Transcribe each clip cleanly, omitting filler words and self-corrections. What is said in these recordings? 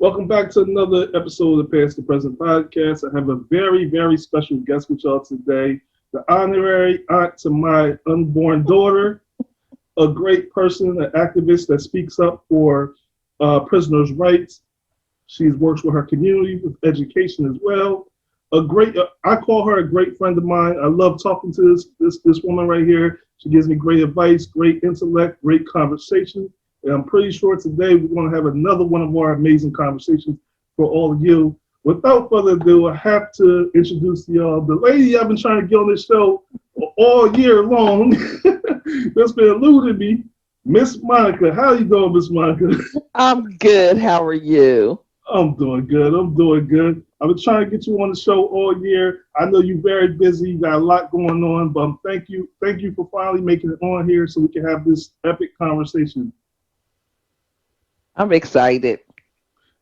Welcome back to another episode of the Past the Present podcast. I have a very, very special guest with y'all today. The honorary aunt to my unborn daughter, a great person, an activist that speaks up for prisoners' rights. She works with her community with education as well. I call her a great friend of mine. I love talking to this woman right here. She gives me great advice, great intellect, great conversation. And I'm pretty sure today we're going to have another one of our amazing conversations for all of you. Without further ado, I have to introduce to y'all the lady I've been trying to get on this show all year long. That's been eluding me, Miss Monica. How you doing, Miss Monica? I'm good. How are you? I'm doing good. I've been trying to get you on the show all year. I know you're very busy. You got a lot going on, but thank you for finally making it on here so we can have this epic conversation. I'm excited.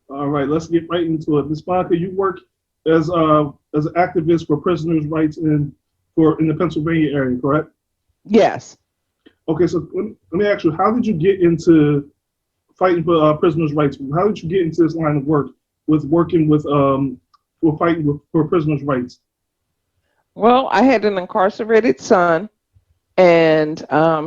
All right, let's get right into it. Ms. Monica, you work as an activist for prisoners' rights in the Pennsylvania area, correct? Yes. Okay, so let me ask you, how did you get into fighting for prisoners' rights? How did you get into this line of work with working with for fighting for prisoners' rights? Well, I had an incarcerated son, and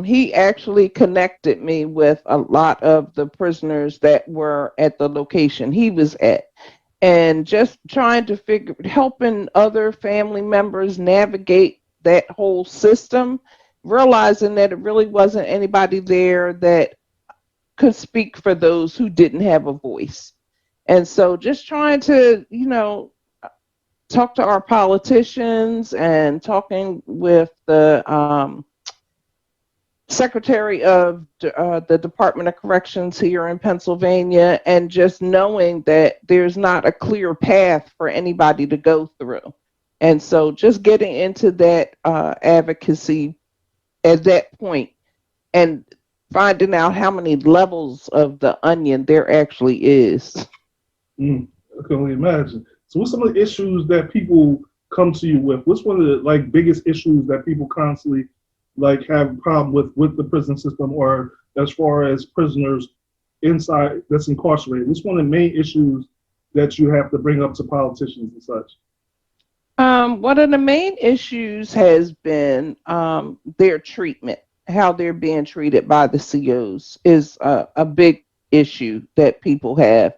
he actually connected me with a lot of the prisoners that were at the location he was at. And just trying to helping other family members navigate that whole system, realizing that it really wasn't anybody there that could speak for those who didn't have a voice. And so just trying to, talk to our politicians and talking with the Secretary of the Department of Corrections here in Pennsylvania, and just knowing that there's not a clear path for anybody to go through. And so just getting into that advocacy at that point and finding out how many levels of the onion there actually is. I can only imagine. So what's some of the issues that people come to you with? What's one of the biggest issues that people constantly have a problem with the prison system, or as far as prisoners inside that's incarcerated? What's one of the main issues that you have to bring up to politicians and such? One of the main issues has been their treatment, how they're being treated by the COs is a big issue that people have.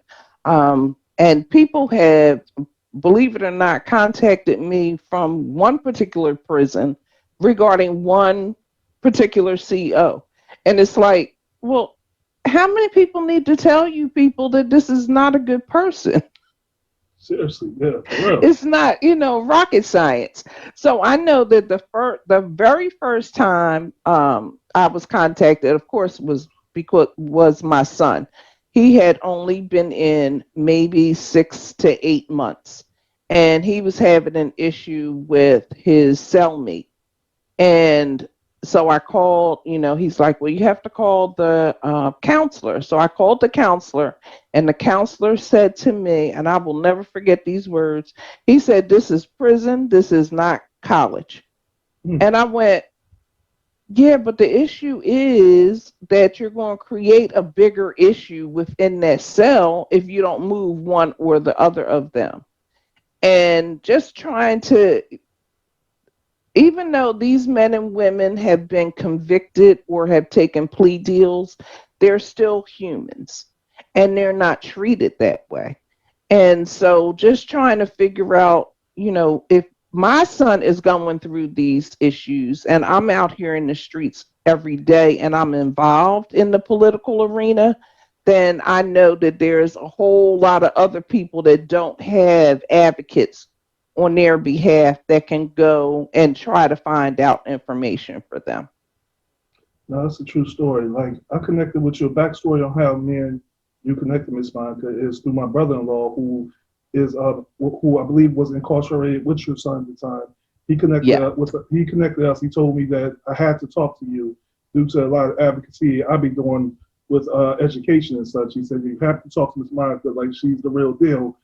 And people have, believe it or not, contacted me from one particular prison regarding one particular CO. And it's like, well, how many people need to tell you people that this is not a good person? Seriously, yeah, for real. It's not, rocket science. So I know that the very first time I was contacted, of course, was my son. He had only been in maybe 6 to 8 months, and he was having an issue with his cellmate. And so I called, he's like, well, you have to call the counselor. So I called the counselor, and the counselor said to me, and I will never forget these words. He said, this is prison. This is not college. And I went, yeah, but the issue is that you're going to create a bigger issue within that cell if you don't move one or the other of them. And just trying to, even though these men and women have been convicted or have taken plea deals, they're still humans and they're not treated that way. And so just trying to figure out, if my son is going through these issues and I'm out here in the streets every day and I'm involved in the political arena, then I know that there's a whole lot of other people that don't have advocates on their behalf that can go and try to find out information for them. No, that's a true story. I connected with your backstory on how me and you connected, Miss Monica, is through my brother-in-law who I believe was incarcerated with your son at the time. He connected us. He told me that I had to talk to you due to a lot of advocacy I've been doing with education and such. He said you have to talk to Miss Monica, like she's the real deal.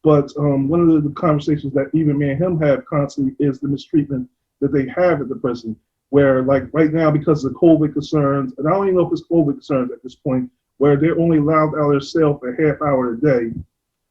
But one of the conversations that even me and him have constantly is the mistreatment that they have at the prison. Where right now, because of COVID concerns, and I don't even know if it's COVID concerns at this point, where they're only allowed out of their cell for a half hour a day.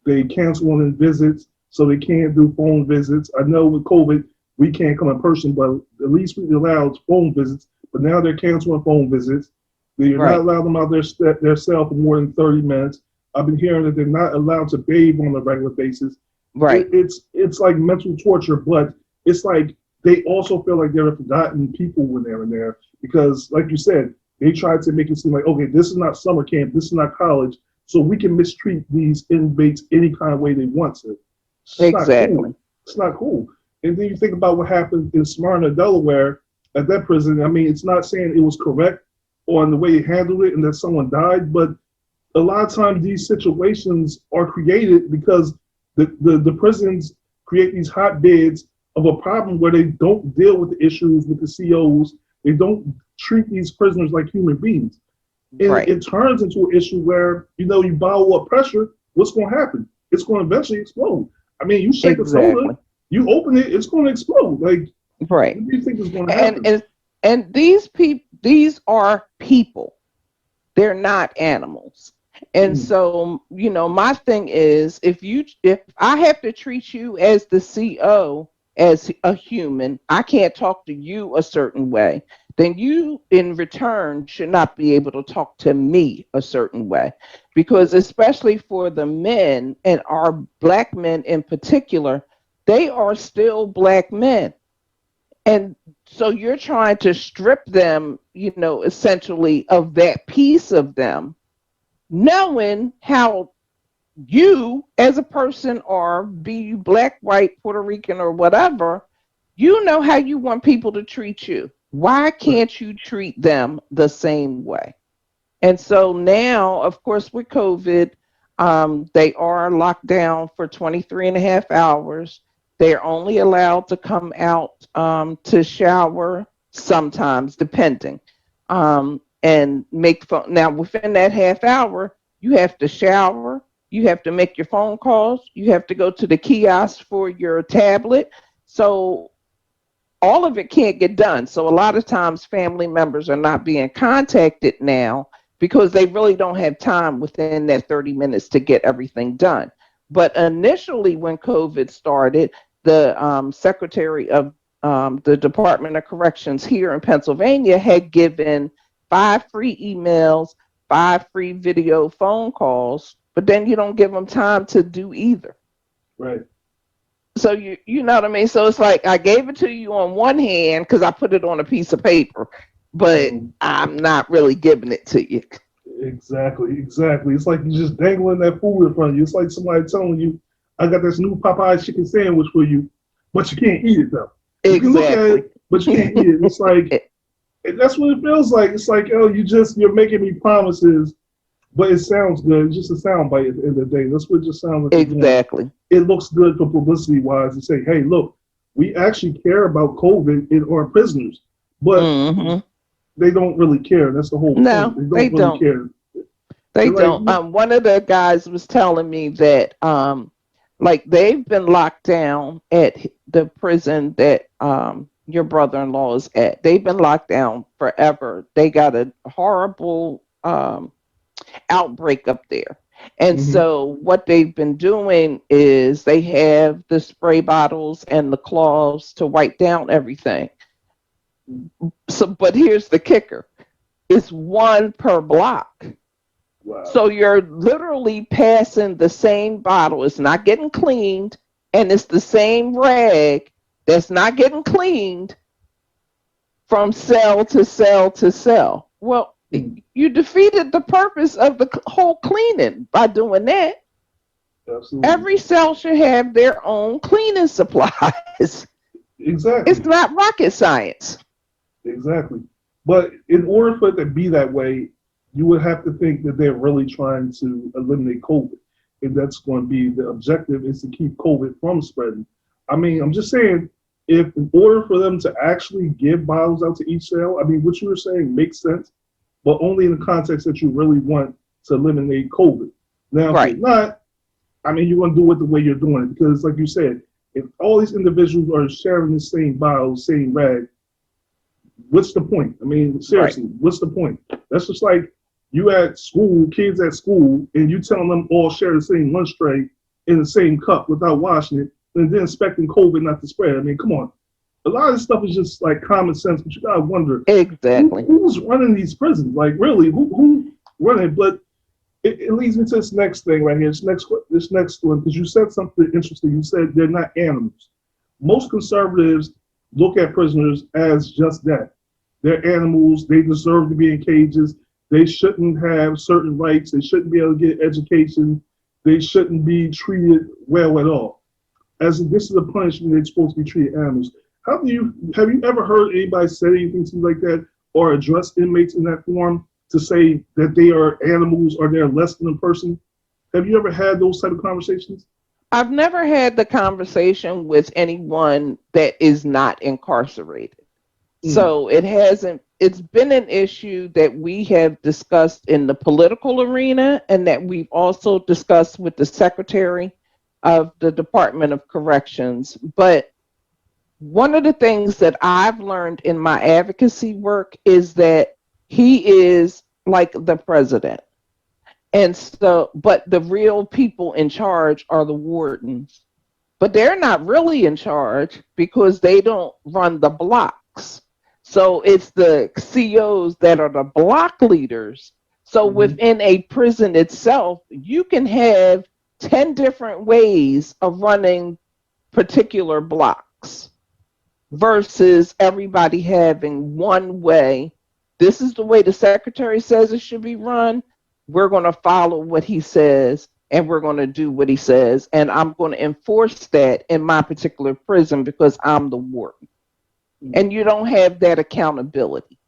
They canceling visits, so they can't do phone visits. I know with COVID, we can't come in person, but at least we allowed phone visits. But now they're canceling phone visits. They're not Right. allowed them out their cell for more than 30 minutes. I've been hearing that they're not allowed to bathe on a regular basis. Right. It's like mental torture, but it's like they also feel like they're forgotten people when they're in there because, like you said, they try to make it seem like, okay, this is not summer camp, this is not college, so we can mistreat these inmates any kind of way they want to. It's not Exactly. cool. It's not cool. And then you think about what happened in Smyrna, Delaware, at that prison. I mean, it's not saying it was correct on the way he handled it and that someone died, but a lot of times these situations are created because the prisons create these hotbeds of a problem where they don't deal with the issues with the COs. They don't treat these prisoners like human beings. And Right. it turns into an issue where, you bottle up pressure, what's going to happen? It's going to eventually explode. I mean, you shake a soda, Exactly. you open it, it's going to explode. Like, Right. what do you think is going to And happen? and and these are people. They're not animals. And Mm, so, my thing is if I have to treat you as the CO as a human, I can't talk to you a certain way, then you in return should not be able to talk to me a certain way. Because especially for the men and our black men in particular, they are still black men. And so you're trying to strip them, essentially of that piece of them, knowing how you as a person are, be you black, white, Puerto Rican, or whatever, you know how you want people to treat you. Why right, can't you treat them the same way? And so now, of course, with COVID, they are locked down for 23 and a half hours. They're only allowed to come out to shower sometimes, depending, and make phone. Now, within that half hour, you have to shower, you have to make your phone calls, you have to go to the kiosk for your tablet. So all of it can't get done. So a lot of times family members are not being contacted now because they really don't have time within that 30 minutes to get everything done. But initially, when COVID started, the secretary of the Department of Corrections here in Pennsylvania had given 5 free emails, 5 free video phone calls, but then you don't give them time to do either. right. So you know what I mean? So it's like I gave it to you on one hand because I put it on a piece of paper, but Mm, I'm not really giving it to you. exactly, exactly. It's like you're just dangling that food in front of you. It's like somebody telling you, I got this new Popeye chicken sandwich for you, but you can't eat it though. You can look at Exactly. it, but you can't eat it. It's like, and that's what it feels like. It's like, oh, you're making me promises, but it sounds good. It's just a sound bite at the end of the day. That's what it just sounds like they're doing. Exactly. It looks good for publicity wise to say, hey, look, we actually care about COVID in our prisoners, but Hmm. they don't really care. That's the whole point. No, They they don't really don't. care. They They're like, don't. One of the guys was telling me that like they've been locked down at the prison that your brother-in-law is at. They've been locked down forever. They got a horrible outbreak up there. And mm-hmm, so what they've been doing is they have the spray bottles and the cloths to wipe down everything. So but here's the kicker. It's one per block. wow, So you're literally passing the same bottle. It's not getting cleaned, and it's the same rag that's not getting cleaned from cell to cell to cell. Well, mm, you defeated the purpose of the whole cleaning by doing that. absolutely, Every cell should have their own cleaning supplies. It's exactly, not rocket science. exactly. But in order for it to be that way, you would have to think that they're really trying to eliminate COVID, and that's going to be the objective is to keep COVID from spreading. I mean, I'm just saying, if in order for them to actually give bottles out to each cell, I mean, what you were saying makes sense, but only in the context that you really want to eliminate COVID. Now, if you're Right, not, I mean, you're going to do it the way you're doing it because, like you said, if all these individuals are sharing the same bottle, same rag, what's the point? I mean, right, seriously, what's the point? That's just like you at school, kids at school, and you telling them all share the same lunch tray. in the same cup without washing it, and then expecting COVID not to spread. I mean, come on. A lot of this stuff is just like common sense, but you gotta wonder Exactly. who's running these prisons? Like, really, who running? But it leads me to this next thing right here. This next one, because you said something interesting. You said they're not animals. Most conservatives look at prisoners as just that. They're animals. They deserve to be in cages. They shouldn't have certain rights. They shouldn't be able to get education. They shouldn't be treated well at all. As if this is a punishment, they're supposed to be treated animals. Have you ever heard anybody say anything to you like that, or address inmates in that form to say that they are animals or they're less than a person? Have you ever had those type of conversations? I've never had the conversation with anyone that is not incarcerated. Mm. So it's been an issue that we have discussed in the political arena and that we've also discussed with the Secretary of the Department of Corrections. But one of the things that I've learned in my advocacy work is that he is like the president. And so, but the real people in charge are the wardens. But they're not really in charge because they don't run the blocks. So it's the COs that are the block leaders. So Mm-hmm. within a prison itself, you can have 10 different ways of running particular blocks versus everybody having one way. This is the way the secretary says it should be run. We're going to follow what he says and we're going to do what he says. And I'm going to enforce that in my particular prison because I'm the warden. And you don't have that accountability.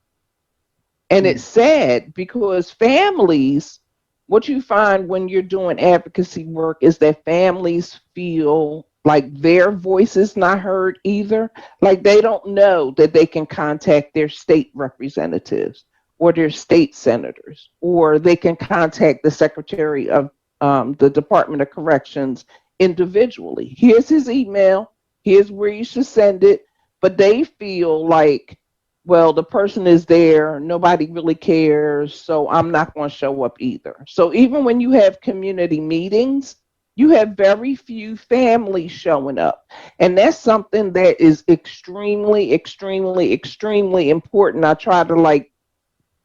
And it's sad because families, what you find when you're doing advocacy work is that families feel like their voice is not heard either. Like they don't know that they can contact their state representatives or their state senators, or they can contact the Secretary of the Department of Corrections individually. Here's his email. Here's where you should send it. But they feel like, well, the person is there, nobody really cares, so I'm not going to show up either. So even when you have community meetings, you have very few families showing up. And that's something that is extremely, extremely, extremely important. I try to like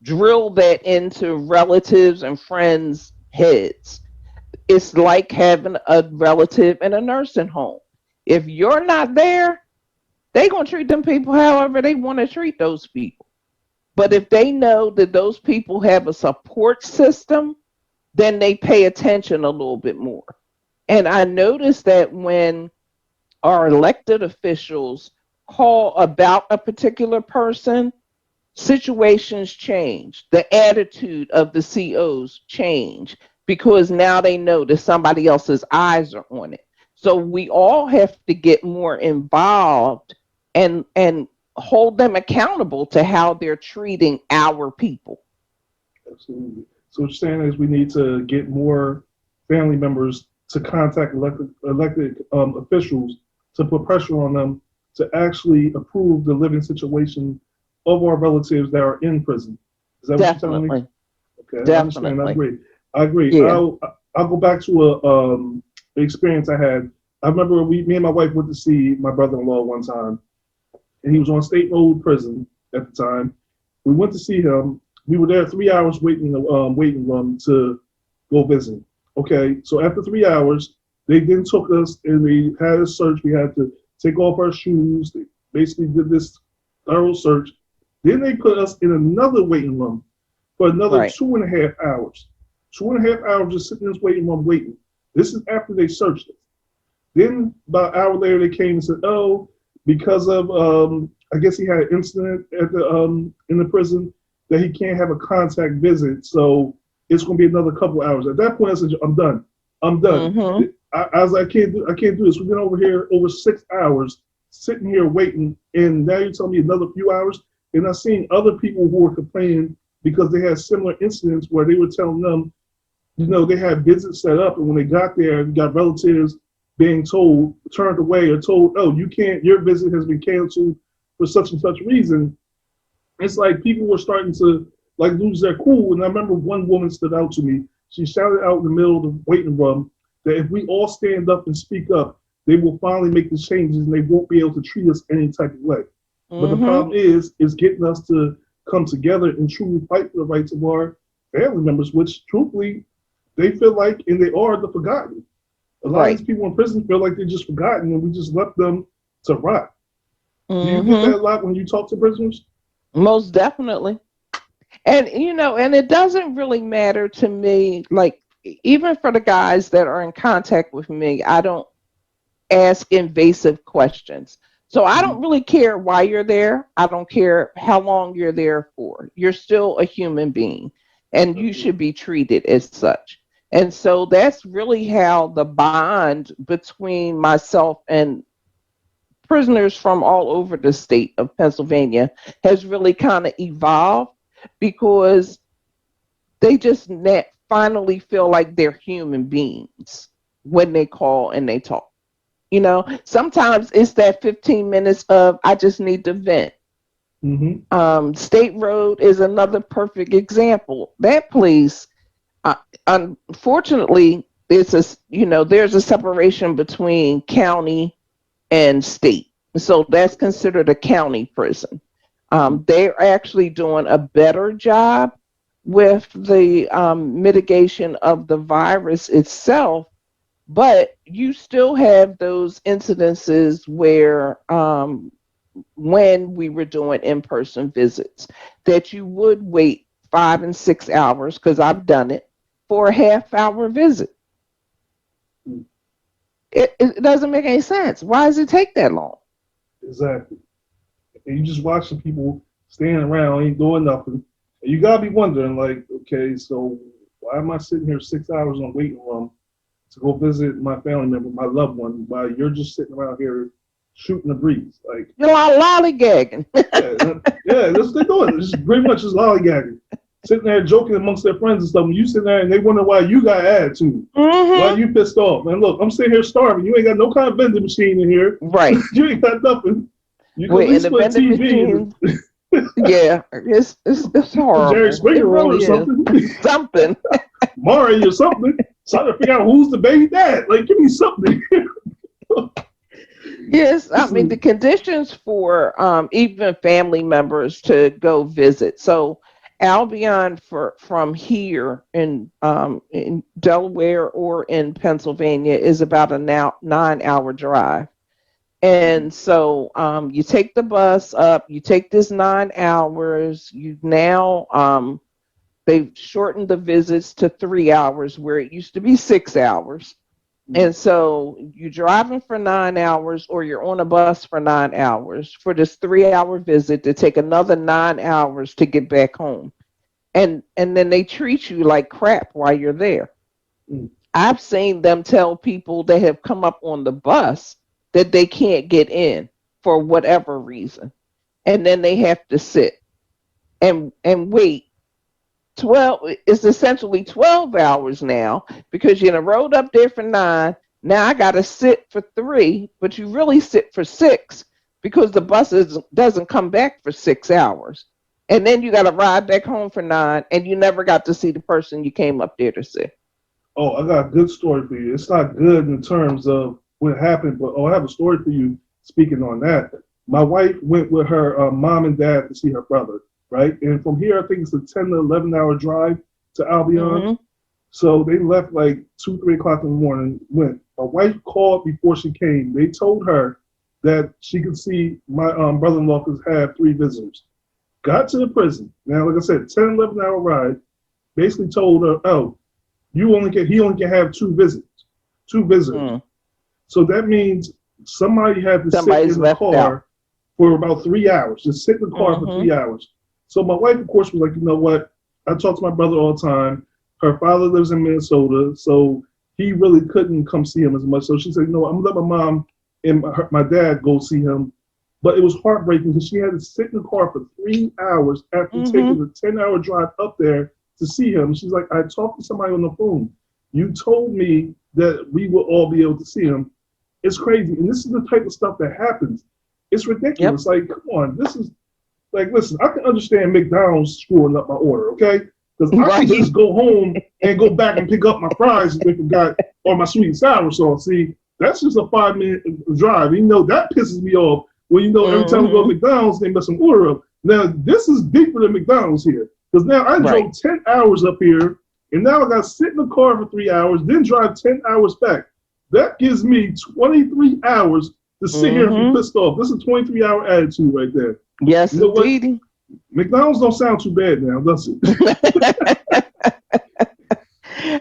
drill that into relatives and friends' heads. It's like having a relative in a nursing home. If you're not there, they're going to treat them people however they want to treat those people. But if they know that those people have a support system, then they pay attention a little bit more. And I noticed that when our elected officials call about a particular person, situations change. The attitude of the COs change because now they know that somebody else's eyes are on it. So we all have to get more involved and hold them accountable to how they're treating our people. Absolutely. So what you're saying is we need to get more family members to contact elected officials to put pressure on them to actually approve the living situation of our relatives that are in prison. Is that what you're telling me? Definitely. Okay, I understand. I Definitely. agree. I agree. Yeah. I'll go back to a experience I had. I remember me and my wife went to see my brother-in-law one time, and he was on state road prison at the time. We went to see him. We were there 3 hours waiting in the waiting room to go visit. Okay, so after 3 hours, they then took us and they had a search. We had to take off our shoes. They basically did this thorough search. Then they put us in another waiting room for another Right. 2.5 hours. 2.5 hours just sitting in this waiting room waiting. This is after they searched us. Then about an hour later, they came and said, "Oh, because of I guess he had an incident at the in the prison that he can't have a contact visit, so it's going to be another couple hours." At that point, I said, "I'm done. I'm done." Mm-hmm. I was like, I can't do this. We've been over here over 6 hours sitting here waiting, and now you're telling me another few hours. And I've seen other people who were complaining because they had similar incidents where they were telling them, you know, they had visits set up, and when they got there, you got relatives being told, turned away, or told, "Oh, you can't. Your visit has been canceled for such and such reason." It's like people were starting to like lose their cool. And I remember one woman stood out to me. She shouted out in the middle of the waiting room. that if we all stand up and speak up, they will finally make the changes and they won't be able to treat us any type of way. But the problem is getting us to come together and truly fight for the rights of our family members, which truthfully they feel like, and they are the forgotten. A lot of these people in prison feel like they're just forgotten and we just left them to rot. Do you get that a lot when you talk to prisoners? Most definitely. And and it doesn't really matter to me, like even for the guys that are in contact with me, I don't ask invasive questions. So I don't really care why you're there. I don't care how long you're there for. You're still a human being and you should be treated as such. And so that's really how the bond between myself and prisoners from all over the state of Pennsylvania has really kind of evolved, because they just finally feel like they're human beings when they call and they talk. Sometimes it's that 15 minutes of, I just need to vent. State Road is another perfect example. That place, unfortunately, there's a separation between county and state. So that's considered a county prison. They're actually doing a better job with the mitigation of the virus itself, but you still have those incidences where when we were doing in-person visits, that you would wait 5 and 6 hours, because I've done it, for a half-hour visit. It doesn't make any sense. Why does it take that long? Exactly. And you just watching people standing around, ain't doing nothing. And you gotta be wondering, like, okay, so why am I sitting here 6 hours on waiting room to go visit my family member, my loved one, while you're just sitting around here shooting the breeze? Like, you're lollygagging. yeah, that's what they're doing. It's just pretty much just lollygagging. Sitting there joking amongst their friends and stuff. And you sitting there and they wonder why you got attitude. Why you pissed off. Man, look, I'm sitting here starving. You ain't got no kind of vending machine in here. Right. You ain't got nothing. You can We're at least in put a the vending TV. machine. Yeah, it's horrible. Jerry Springer really or something. Something. Maury or something. Trying to figure out who's the baby dad. Like, give me something. Yes, I mean the conditions for even family members to go visit. So Albion from here in Delaware or in Pennsylvania is about a 9-hour drive. And so you take the bus up, you take this 9 hours, you now they've shortened the visits to 3 hours where it used to be 6 hours. And so you're driving for 9 hours or you're on a bus for 9 hours for this 3-hour visit to take another 9 hours to get back home. And then they treat you like crap while you're there. I've seen them tell people that have come up on the bus that they can't get in for whatever reason. And then they have to sit and wait. It's essentially 12 hours now, because you rode up there for 9. Now I got to sit for 3, but you really sit for 6 because the bus doesn't come back for 6 hours. And then you got to ride back home for 9, and you never got to see the person you came up there to see. Oh, I got a good story for you. It's not good in terms of what happened, but I have a story for you speaking on that. My wife went with her mom and dad to see her brother. Right, and from here, I think it's a 10 to 11-hour drive to Albion. So they left like 2, 3 o'clock in the morning. Went. My wife called before she came. They told her that she could see my brother-in-law could have 3 visitors. Got to the prison. Now, like I said, 10, 11-hour ride. Basically told her, oh, he only can have 2 visits, 2 visitors. So that means somebody had to sit in the car for about 3 hours. Just sit in the car for 3 hours. So my wife, of course, was like, you know what? I talk to my brother all the time. Her father lives in Minnesota, so he really couldn't come see him as much. So she said, you know what? I'm going to let my mom and my dad go see him. But it was heartbreaking because she had to sit in the car for 3 hours after taking the 10-hour drive up there to see him. She's like, I talked to somebody on the phone. You told me that we will all be able to see him. It's crazy. And this is the type of stuff that happens. It's ridiculous. Like, come on, this is... Like, listen, I can understand McDonald's screwing up my order, okay? Because I can just go home and go back and pick up my fries if they forgot or my sweet and sour sauce. See, that's just a 5 minute drive. You know, that pisses me off when you know every time we go to Mm-hmm. McDonald's, they mess some order up. Now, this is deeper than McDonald's here. Because now I Right. drove 10 hours up here, and now I got to sit in the car for 3 hours, then drive 10 hours back. That gives me 23 hours to sit here and be Mm-hmm. pissed off. This is a 23-hour attitude right there. Yes, You know what? indeed. McDonald's don't sound too bad now, does it?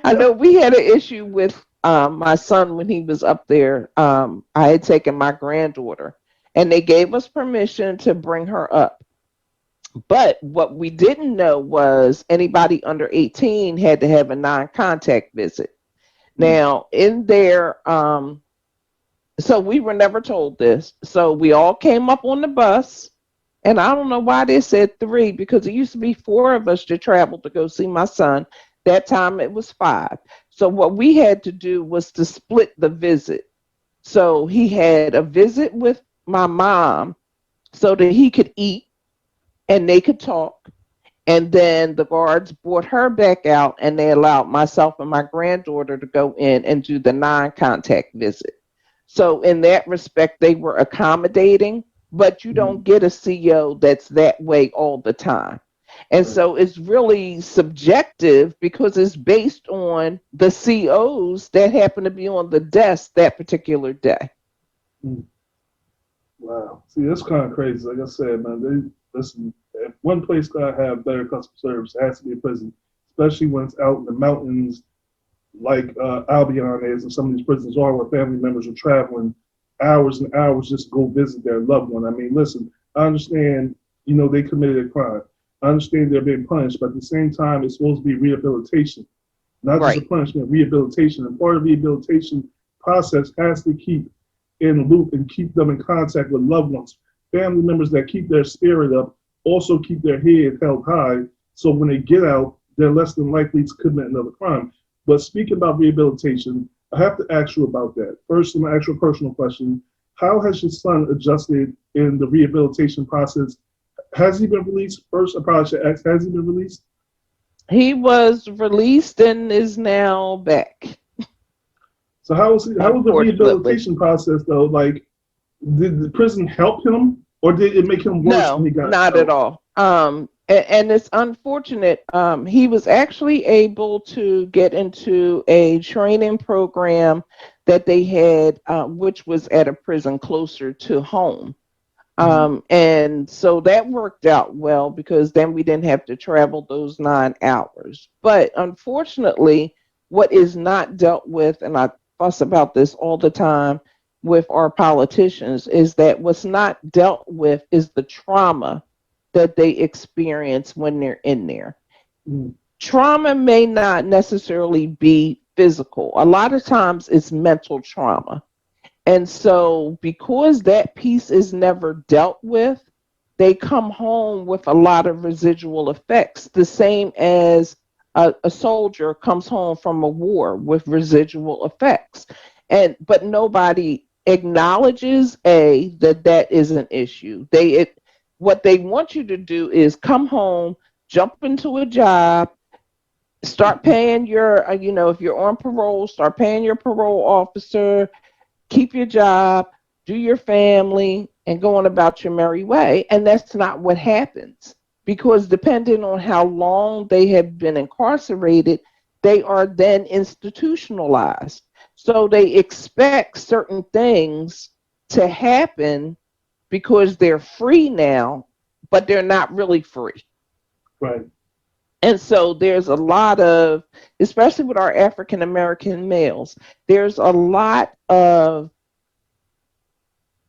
I know we had an issue with my son when he was up there. I had taken my granddaughter, and they gave us permission to bring her up. But what we didn't know was anybody under 18 had to have a non-contact visit. Now, in there, so we were never told this. So we all came up on the bus, and I don't know why they said three, because it used to be four of us to travel to go see my son. That time it was five. So what we had to do was to split the visit. So he had a visit with my mom so that he could eat and they could talk. And then the guards brought her back out and they allowed myself and my granddaughter to go in and do the non contact visit. So, in that respect, they were accommodating, but you don't get a CO that's that way all the time. And Right. so it's really subjective because it's based on the COs that happen to be on the desk that particular day. Mm. Wow. See, that's kind of crazy. Like I said, man, listen, if one place gotta have better customer service, it has to be a prison, especially when it's out in the mountains like Albion is, and some of these prisons are where family members are traveling hours and hours just to go visit their loved one. I mean, listen, I understand, you know, they committed a crime. I understand they're being punished, but at the same time, it's supposed to be rehabilitation, not just a Right. punishment, rehabilitation. And part of the rehabilitation process has to keep in the loop and keep them in contact with loved ones. Family members that keep their spirit up also keep their head held high. So when they get out, they're less than likely to commit another crime. But speaking about rehabilitation, I have to ask you about that. First, an actual personal question. How has your son adjusted in the rehabilitation process? Has he been released? First, I probably should ask, has he been released? He was released and is now back, So how was the unfortunately. rehabilitation process though? Like, did the prison help him or did it make him worse when No, he got not at out? all. And it's unfortunate. He was actually able to get into a training program that they had, which was at a prison closer to home. Mhm. And so that worked out well because then we didn't have to travel those 9 hours. But unfortunately, what is not dealt with, and I fuss about this all the time with our politicians, is that what's not dealt with is the trauma that they experience when they're in there. Mhm. Trauma may not necessarily be physical, a lot of times it's mental trauma. And so, because that piece is never dealt with, they come home with a lot of residual effects, the same as a soldier comes home from a war with residual effects. And but nobody acknowledges that that is an issue. What they want you to do is come home, jump into a job, start paying your if you're on parole, start paying your parole officer, keep your job, do your family, and go on about your merry way. And that's not what happens because depending on how long they have been incarcerated, they are then institutionalized. So they expect certain things to happen because they're free now, but they're not really free. Right. And so there's a lot of, especially with our African American males, there's a lot of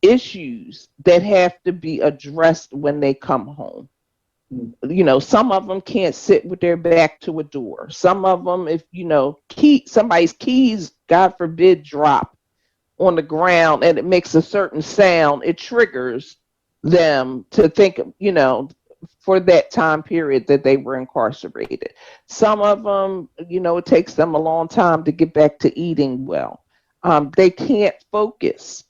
issues that have to be addressed when they come home. Mhm. Some of them can't sit with their back to a door. Some of them, if somebody's keys, God forbid, drop on the ground and it makes a certain sound, it triggers them to think, for that time period that they were incarcerated. Some of them, it takes them a long time to get back to eating well. They can't focus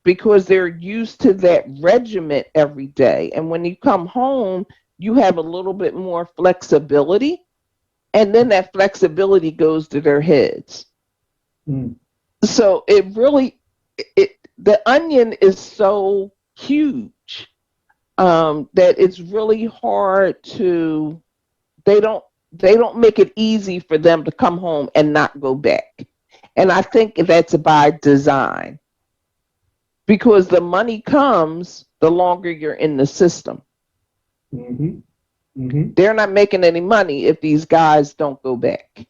because they're used to that regiment every day. And when you come home, you have a little bit more flexibility. And then that flexibility goes to their heads. Mm. So it really, the onion is so huge that it's really hard to. They don't they don't make it easy for them to come home and not go back. And I think that's by design because the money comes the longer you're in the system. Mm-hmm. Mm-hmm. They're not making any money if these guys don't go back.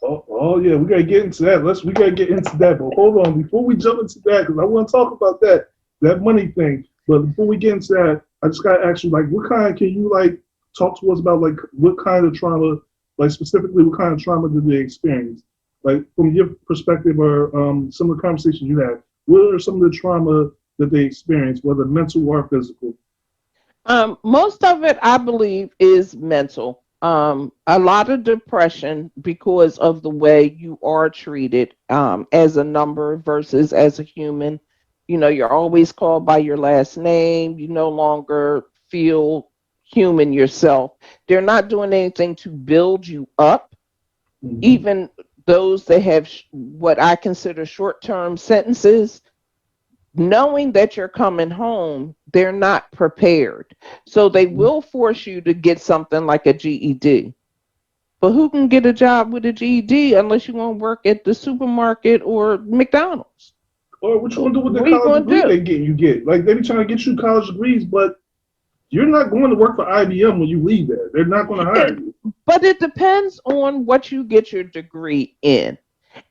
Oh yeah, we gotta get into that. We gotta get into that. But hold on, before we jump into that, because I want to talk about that money thing. But before we get into that, I just gotta ask you, like, what kind? Can you like talk to us about like what kind of trauma, like specifically, what kind of trauma did they experience? Like from your perspective, or some of the conversations you had, what are some of the trauma that they experienced, whether mental or physical? Most of it, I believe, is mental. A lot of depression because of the way you are treated as a number versus as a human. You know, you're always called by your last name. You no longer feel human yourself. They're not doing anything to build you up. Mm-hmm. Even those that have what I consider short term sentences, knowing that you're coming home, they're not prepared. So they Mm-hmm. will force you to get something like a GED. But who can get a job with a GED unless you want to work at the supermarket or McDonald's? Or what you gonna do with the What are you college going degree to do? they get? You get like they be trying to get you college degrees, but you're not going to work for IBM when you leave there. They're not going to hire It, you. but it depends on what you get your degree in.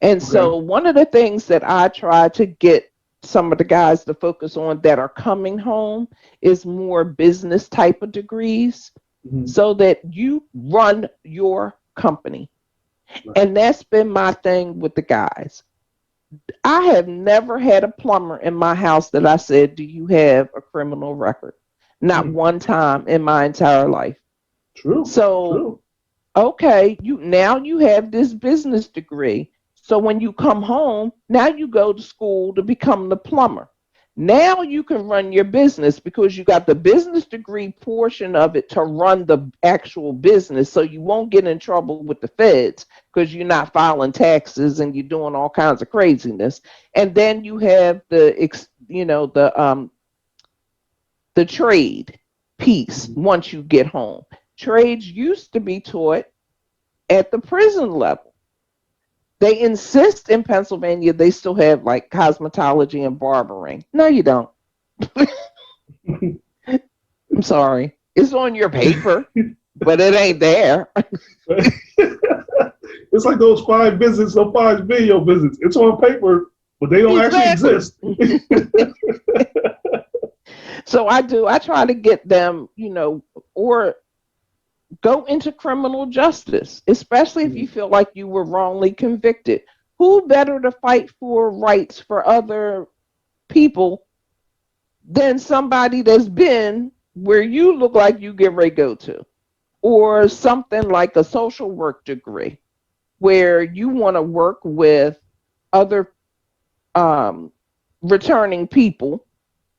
And Okay. so, one of the things that I try to get some of the guys to focus on that are coming home is more business type of degrees Mm-hmm. so that you run your company. Right. And that's been my thing with the guys. I have never had a plumber in my house that I said, "Do you have a criminal record?" Not Mm. one time in my entire life. True. So, True. okay, you have this business degree. So when you come home, now you go to school to become the plumber. Now you can run your business because you got the business degree portion of it to run the actual business so you won't get in trouble with the feds because you're not filing taxes and you're doing all kinds of craziness. And then you have the trade piece Mm-hmm. once you get home. Trades used to be taught at the prison level. They insist in Pennsylvania they still have like cosmetology and barbering. No, you don't. I'm sorry. It's on your paper, but it ain't there. It's like those five visits or five video visits. It's on paper, but they don't actually Exactly. exist. So I try to get them, or go into criminal justice, especially if you Mm-hmm. feel like you were wrongly convicted. Who better to fight for rights for other people than somebody that's been where you look like you get ready to go to? Or something like a social work degree where you want to work with other um, returning people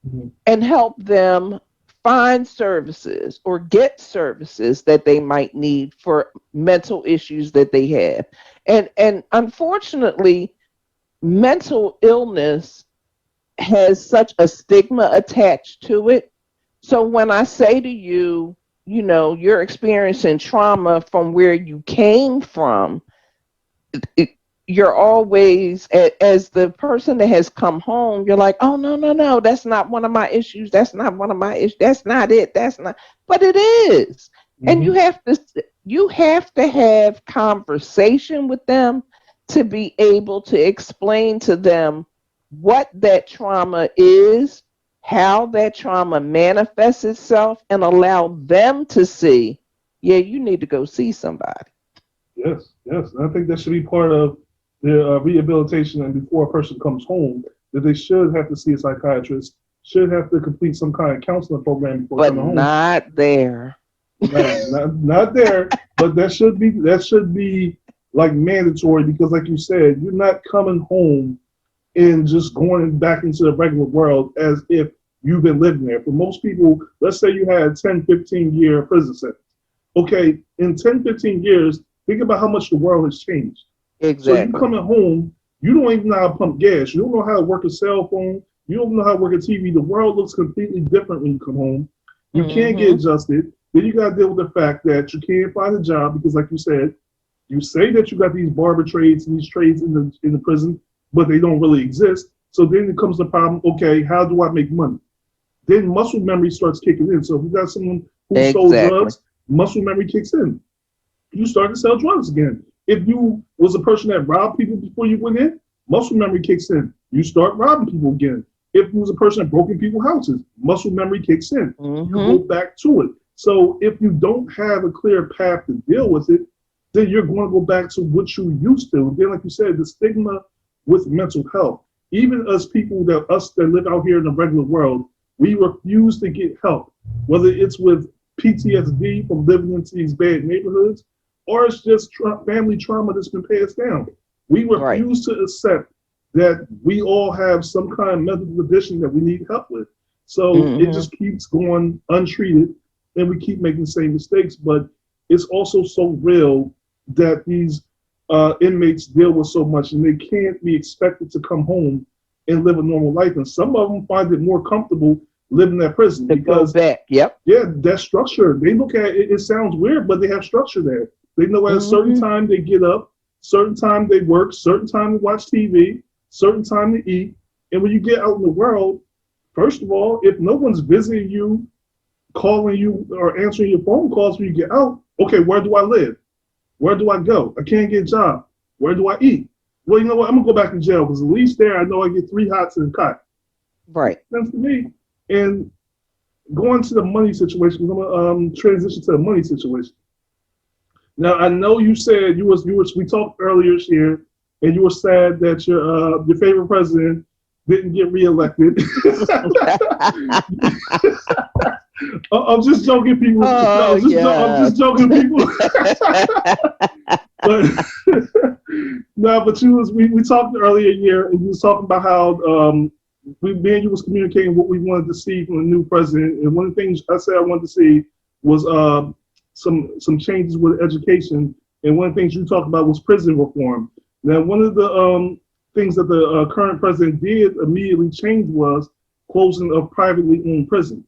Mm-hmm. and help them find services or get services that they might need for mental issues that they have. And unfortunately, mental illness has such a stigma attached to it. So when I say to you, you're experiencing trauma from where you came from, it, you're always, as the person that has come home, you're like, oh, no, no, no, that's not one of my issues. That's not one of my issues. That's not it. That's not, but it is. And Mm-hmm. you have to have conversation with them to be able to explain to them what that trauma is, how that trauma manifests itself, and allow them to see, yeah, you need to go see somebody. Yes, yes. And I think that should be part of the rehabilitation. And before a person comes home, that they should have to see a psychiatrist, should have to complete some kind of counseling program before But coming home. not there. Not there, but that should be like mandatory because, like you said, you're not coming home and just going back into the regular world as if you've been living there. For most people, let's say you had a 10, 15-year prison sentence. Okay, in 10, 15 years, think about how much the world has changed. So you Exactly. coming home You don't even know how to pump gas. You don't know how to work a cell phone. You don't know how to work a TV. The world looks completely different when you come home. You can't get Mm-hmm. adjusted. Then you got to deal with the fact that you can't find a job because, like you said, you say that you got these barber trades and these trades in the prison, but they don't really exist. So then it comes the problem. Okay, how do I make money? Then muscle memory starts kicking in. So if you got someone who sold Exactly. drugs, muscle memory kicks in. You start to sell drugs again. If you was a person that robbed people before you went in, muscle memory kicks in. You start robbing people again. If you was a person that broke in people's houses, muscle memory kicks in. You go Mm-hmm. back to it. So if you don't have a clear path to deal with it, then you're going to go back to what you used to. Then, like you said, the stigma with mental health. Even us people that live out here in the regular world, we refuse to get help. Whether it's with PTSD from living into these bad neighborhoods, or it's just family trauma that's been passed down. We Right. refuse to accept that we all have some kind of mental condition that we need help with. So it Mm-hmm. just keeps going untreated, and we keep making the same mistakes. But it's also so real that these inmates deal with so much, and they can't be expected to come home and live a normal life. And some of them find it more comfortable living in prison To go because, back. Yep. yeah, that structure. They look at it. It sounds weird, but they have structure there. They know at a certain Mm-hmm. time they get up, certain time they work, certain time they watch TV, certain time to eat. And when you get out in the world, first of all, if no one's visiting you, calling you, or answering your phone calls when you get out, okay, where do I live? Where do I go? I can't get a job. Where do I eat? Well, you know what? I'm gonna go back to jail because at least there I know I get 3 hots and a cot. Right. That's for me. And going to the money situation, I'm gonna transition to the money situation. Now I know you said you was we talked earlier here, and you were sad that your favorite president didn't get reelected. I'm just joking, people. Oh I'm yeah. just joking, people. But no, but we talked earlier here, and you was talking about how me and you was communicating what we wanted to see from the new president, and one of the things I said I wanted to see was some changes with education, and one of the things you talked about was prison reform. Now, one of the things that the current president did immediately change was closing of privately owned prisons.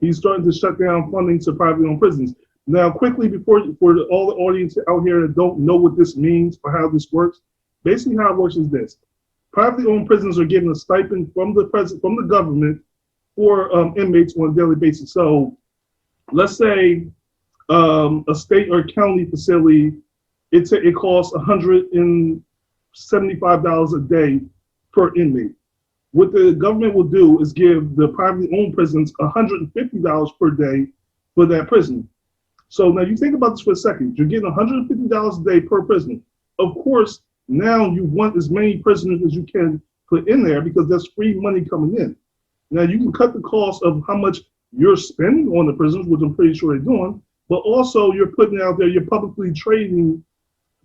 He's starting to shut down funding to privately owned prisons. Now, quickly, before for all the audience out here that don't know what this means or how this works, basically how it works is this: privately owned prisons are given a stipend from the government for inmates on a daily basis. So, let's say a state or county facility, it costs $175 a day per inmate. What the government will do is give the privately owned prisons $150 per day for that prison. So now you think about this for a second. You're getting $150 a day per prisoner. Of course, now you want as many prisoners as you can put in there because there's free money coming in. Now you can cut the cost of how much you're spending on the prisons, which I'm pretty sure they're doing, but also you're putting out there, you're publicly trading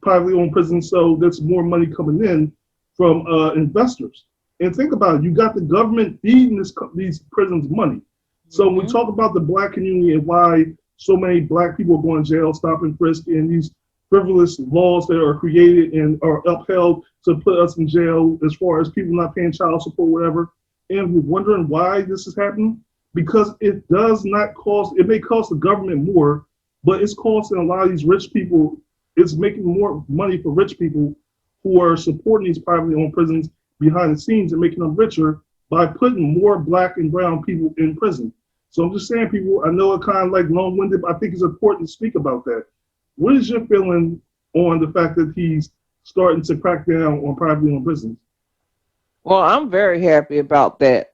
privately owned prisons, so there's more money coming in from investors. And think about it, you got the government feeding these prisons money. So when we Mm-hmm. talk about the black community and why so many black people are going to jail, stop and frisk, and these frivolous laws that are created and are upheld to put us in jail as far as people not paying child support, whatever. And we're wondering why this is happening because it does not cost, it may cost the government more, but it's costing a lot of these rich people, it's making more money for rich people who are supporting these privately owned prisons behind the scenes and making them richer by putting more black and brown people in prison. So I'm just saying, people, I know it kind of like long-winded, but I think it's important to speak about that. What is your feeling on the fact that he's starting to crack down on privately owned prisons? Well, I'm very happy about that.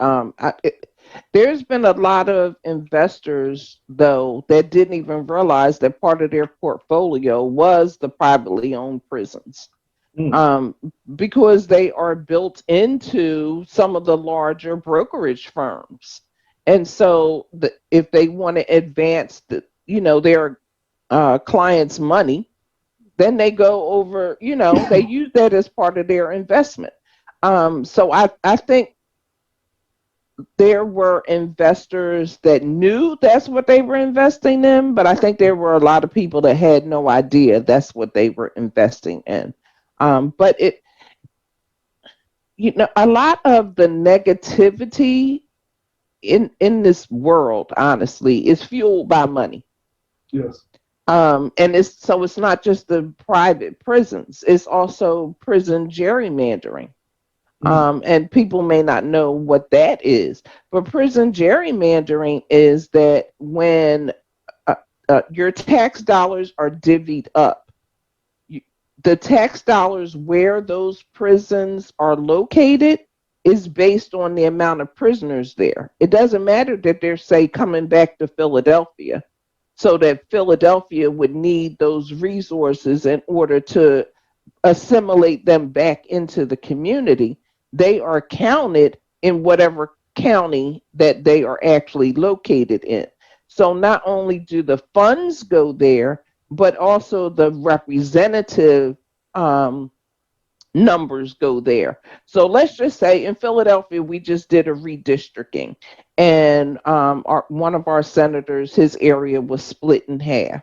There's been a lot of investors, though, that didn't even realize that part of their portfolio was the privately owned prisons, Mm, um, because they are built into some of the larger brokerage firms. And so, if they want to advance their clients' money, then they go over, they use that as part of their investment. So I think there were investors that knew that's what they were investing in, but I think there were a lot of people that had no idea that's what they were investing in. But a lot of the negativity in this world, honestly, is fueled by money. Yes. And it's not just the private prisons, it's also prison gerrymandering. Mm. And people may not know what that is, but prison gerrymandering is that when uh, your tax dollars are divvied up, you, the tax dollars where those prisons are located is based on the amount of prisoners there. It doesn't matter that they're, say, coming back to Philadelphia, so that Philadelphia would need those resources in order to assimilate them back into the community. They are counted in whatever county that they are actually located in. So not only do the funds go there, but also the representative um, numbers go there. So let's just say in Philadelphia, we just did a redistricting, and one of our senators, his area was split in half.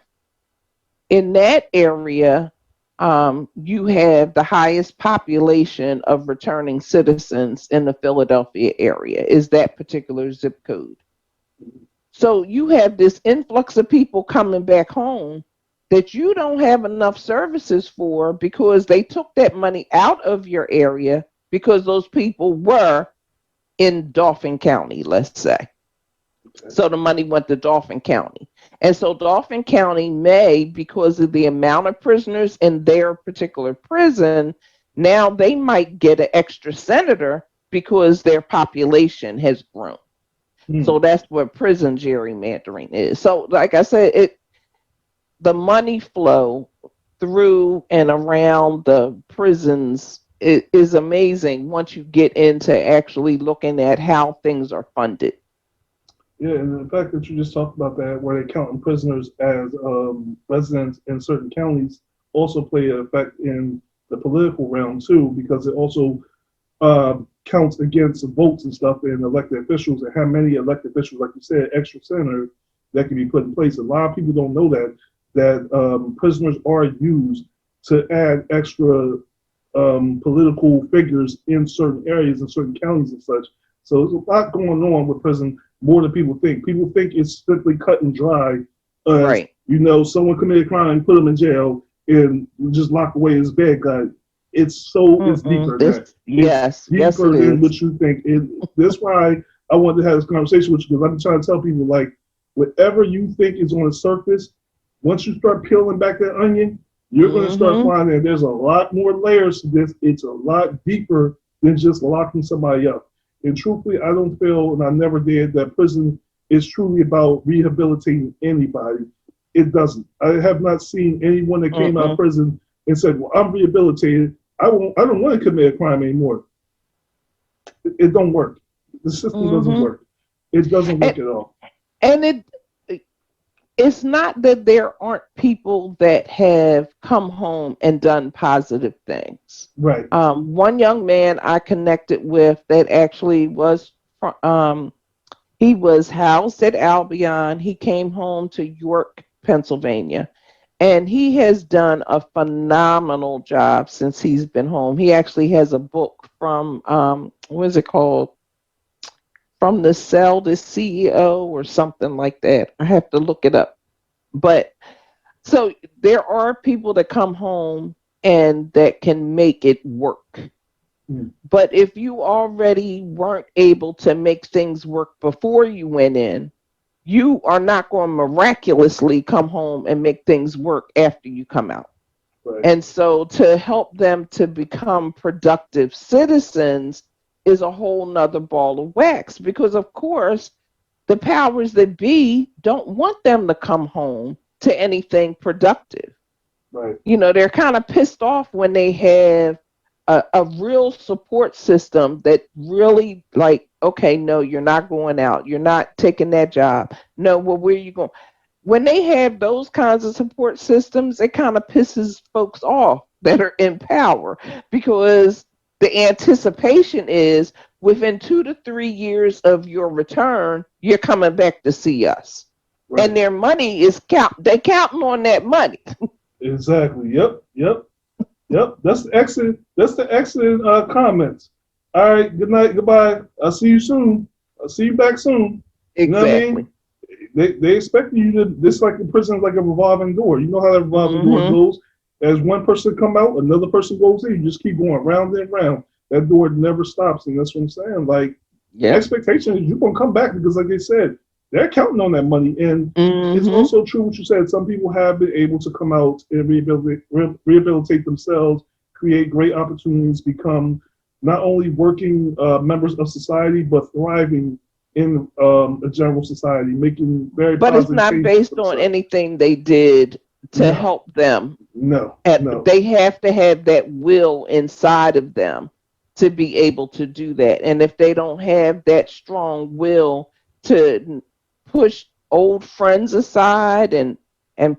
In that area, you have the highest population of returning citizens in the Philadelphia area, is that particular zip code. So you have this influx of people coming back home that you don't have enough services for because they took that money out of your area because those people were in Dauphin County, let's say. Okay. So the money went to Dauphin County. And so Dauphin County may, because of the amount of prisoners in their particular prison, now they might get an extra senator because their population has grown. Mm. So that's what prison gerrymandering is. So like I said, the money flow through and around the prisons is amazing once you get into actually looking at how things are funded. Yeah, and the fact that you just talked about that, where they counting prisoners as residents in certain counties, also play an effect in the political realm too, because it also counts against votes and stuff in elected officials, and how many elected officials, like you said, extra senators that can be put in place. A lot of people don't know that prisoners are used to add extra political figures in certain areas, in certain counties and such. So there's a lot going on with prison, more than people think. People think it's simply cut and dry. As Right. someone committed a crime, put them in jail, and just lock away his bad guy. It's deeper than that. It's Yes, it deeper than is. what you think. That's why I wanted to have this conversation with you, because I've been trying to tell people, like, whatever you think is on the surface, once you start peeling back that onion, you're going to start Mm-hmm. finding there's a lot more layers to this. It's a lot deeper than just locking somebody up. And truthfully, I don't feel, and I never did, that prison is truly about rehabilitating anybody. It doesn't. I have not seen anyone that came out of Mm-mm. prison and said, "Well, I'm rehabilitated. I won't. I don't want to commit a crime anymore." It don't work. The system doesn't Mm-hmm. work. It doesn't And, work at all. and it's not that there aren't people that have come home and done positive things. Right. One young man I connected with that actually he was housed at Albion. He came home to York, Pennsylvania, and he has done a phenomenal job since he's been home. He actually has a book from what is it called? From the Cell to CEO or something like that. I have to look it up. But so there are people that come home and that can make it work. Mm. But if you already weren't able to make things work before you went in, you are not going to miraculously come home and make things work after you come out. Right. And so to help them to become productive citizens is a whole nother ball of wax, because of course the powers that be don't want them to come home to anything productive. Right. They're kind of pissed off when they have a real support system that really, like, okay, no, you're not going out, you're not taking that job, no, well, where are you going? When they have those kinds of support systems, it kind of pisses folks off that are in power, because the anticipation is within 2 to 3 years of your return, you're coming back to see us. Right. And their money is they're counting on that money. Exactly. Yep. Yep. Yep. That's the excellent. That's the excellent comments. All right, good night, goodbye. I'll see you soon. I'll see you back soon. You know what I Exactly. mean? They expect you to. This like the prison like a revolving door. You know how that revolving door Hmm. goes. As one person come out, another person goes in. You just keep going round and round. That door never stops, and that's what I'm saying. Like Yep. expectation is you're gonna come back because, like they said, they're counting on that money. And it's Hmm. also true what you said. Some people have been able to come out and rehabilitate themselves, create great opportunities, become not only working members of society but thriving in a general society, making very But it's positive not changes for based on themselves. anything they did to No, help them. no, no. They have to have that will inside of them to be able to do that. And if they don't have that strong will to push old friends aside and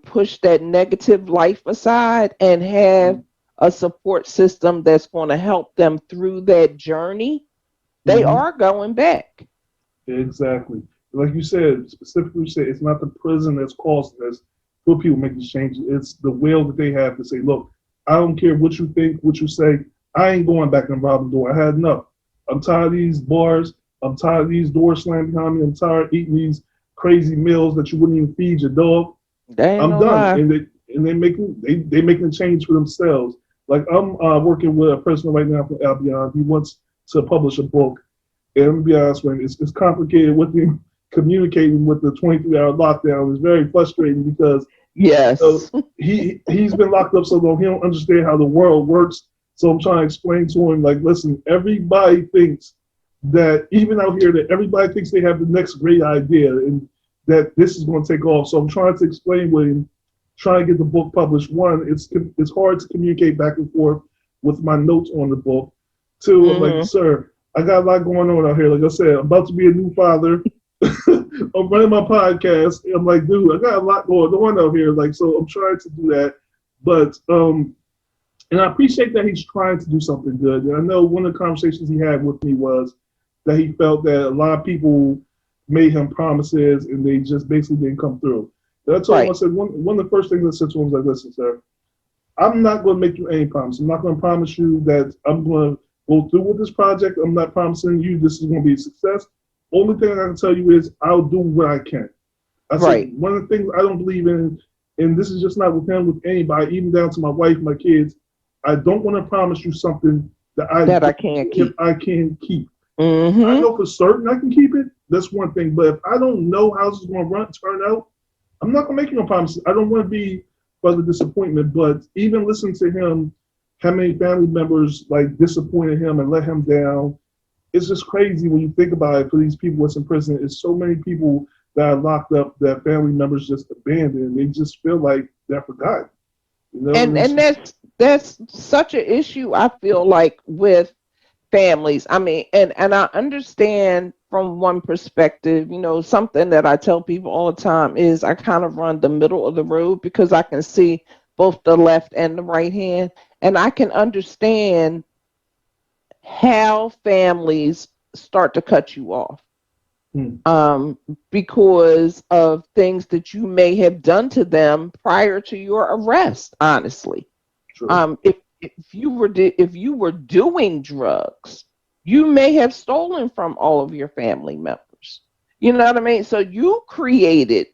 push that negative life aside and have a support system that's going to help them through that journey, they Mm-hmm. are going back. Exactly. Like you said, specifically, you said it's not the prison that's causing this for people making these changes. It's the will that they have to say, look, I don't care what you think, what you say. I ain't going back and robbing the door. I had enough. I'm tired of these bars. I'm tired of these doors slamming behind me. I'm tired of eating these crazy meals that you wouldn't even feed your dog. They ain't I'm no done. lie. And they making a change for themselves. Like I'm working with a person right now from Albion. He wants to publish a book, and I'm gonna be honest with you, it's complicated with him communicating with the 23-hour lockdown. It's very frustrating because Yes. he's been locked up so long he don't understand how the world works. So I'm trying to explain to him like, listen, everybody thinks that even out here that everybody thinks they have the next great idea and that this is going to take off. So I'm trying to explain with him, trying to get the book published. One, it's hard to communicate back and forth with my notes on the book. Two, I'm like, Hmm. sir, I got a lot going on out here. Like I said, I'm about to be a new father. I'm running my podcast. I'm like, dude, I got a lot going on out here. Like, so I'm trying to do that. But and I appreciate that he's trying to do something good. And I know one of the conversations he had with me was that he felt that a lot of people made him promises and they just basically didn't come through. And I told him, I Right. said, one of the first things I said to him was like, listen, sir, I'm not going to make you any promise. I'm not going to promise you that I'm going to go through with this project. I'm not promising you this is going to be a success. Only thing I can tell you is I'll do what I can. I said Right. one of the things I don't believe in, and this is just not with him, with anybody, even down to my wife, my kids. I don't want to promise you something that I That I don't can't if keep. I can keep. If I Hmm. know for certain I can keep it, that's one thing. But if I don't know how this is going to turn out, I'm not going to make you no promises. I don't want to be further disappointment. But even listen to him, how many family members like disappointed him and let him down. It's just crazy when you think about it. For these people that's in prison, it's so many people that are locked up that family members just abandoned. They just feel like they're forgotten. You know, and it's And just that's such an issue I feel like with families. I mean, and I understand from one perspective, something that I tell people all the time is I kind of run the middle of the road because I can see both the left and the right hand, and I can understand how families start to cut you off, hmm, um, because of things that you may have done to them prior to your arrest. Honestly, true. if you were doing drugs, you may have stolen from all of your family members. You know what I mean? So you created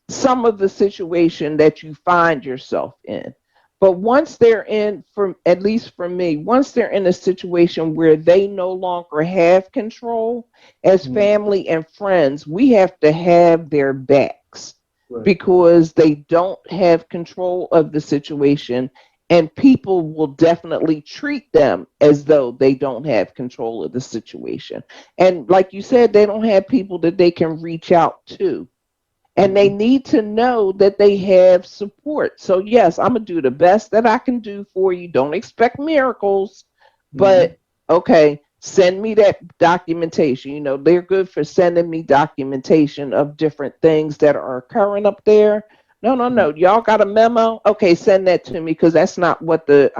some of the situation that you find yourself in. But once they're in, for at least for me, once they're in a situation where they no longer have control, as Hmm, family and friends, we have to have their backs right. because they don't have control of the situation, and people will definitely treat them as though they don't have control of the situation. And like you said, they don't have people that they can reach out to, and they Hmm, need to know that they have support. So yes, I'm gonna do the best that I can do for you. Don't expect miracles, hmm, but okay, send me that documentation. They're good for sending me documentation of different things that are occurring up there. No, no, hmm, no. Y'all got a memo? Okay, send that to me because that's not what the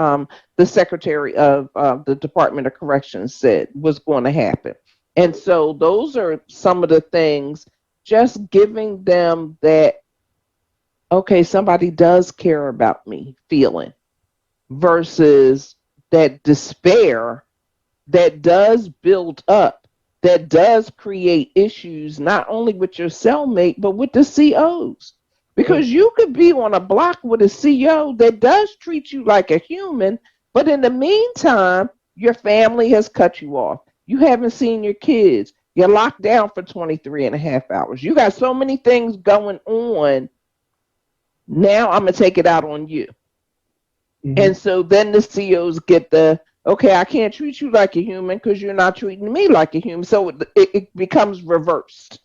secretary of the Department of Corrections said was going to happen. And so those are some of the things, just giving them that, okay, somebody does care about me feeling, versus that despair that does build up, that does create issues, not only with your cellmate, but with the COs. Right. Because you could be on a block with a CO that does treat you like a human, but in the meantime, your family has cut you off. You haven't seen your kids. You're locked down for 23 and a half hours. You got so many things going on. Now I'm going to take it out on you. Mm-hmm. And so then the COs get the, okay, I can't treat you like a human because you're not treating me like a human. So it becomes reversed.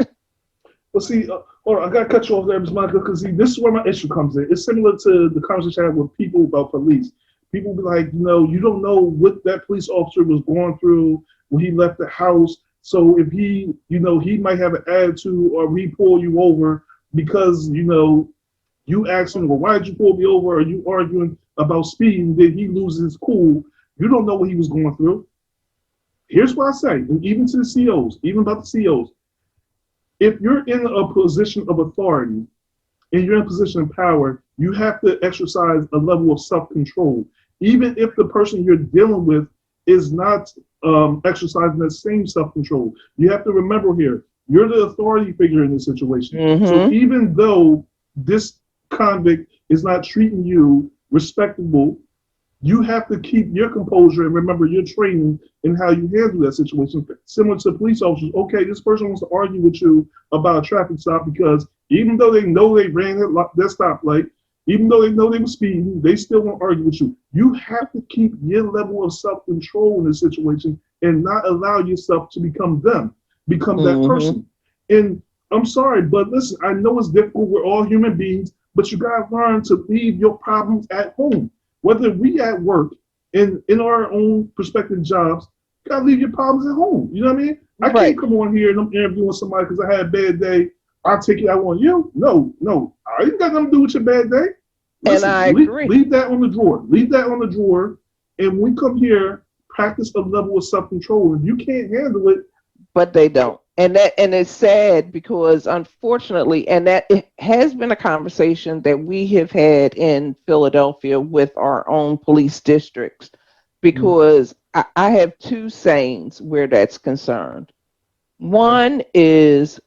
Well, see, hold on, I gotta cut you off there, Ms. Monica, because see, this is where my issue comes in. It's similar to the conversation I had with people about police. People be like, you don't know what that police officer was going through when he left the house. So if he, he might have an attitude or he pull you over because, you ask him, well, why did you pull me over? Or you arguing about speeding, then he loses his cool. You don't know what he was going through. Here's what I say, and even to the COs, even about the COs, if you're in a position of authority and you're in a position of power, you have to exercise a level of self-control. Even if the person you're dealing with is not exercising that same self-control. You have to remember here, you're the authority figure in this situation. Mm-hmm. So even though this convict is not treating you respectable, you have to keep your composure and remember your training in how you handle that situation. Similar to police officers, okay, this person wants to argue with you about a traffic stop because even though they know they ran that stoplight, even though they know they were speeding, they still want to argue with you. You have to keep your level of self-control in this situation and not allow yourself to become them, become that person. And I'm sorry, but listen, I know it's difficult. We're all human beings, but you got to learn to leave your problems at home. Whether we at work in our own prospective jobs, you gotta leave your problems at home. You know what I mean? I can't come on here and I'm interviewing somebody because I had a bad day. I'll take it out on you. No. I ain't got nothing to do with your bad day. Listen, and I agree. Leave that on the drawer. Leave that on the drawer. And when we come here, practice a level of self-control. If you can't handle it. But they don't. And it's sad because unfortunately, and that it has been a conversation that we have had in Philadelphia with our own police districts, because I have two sayings where that's concerned. One is,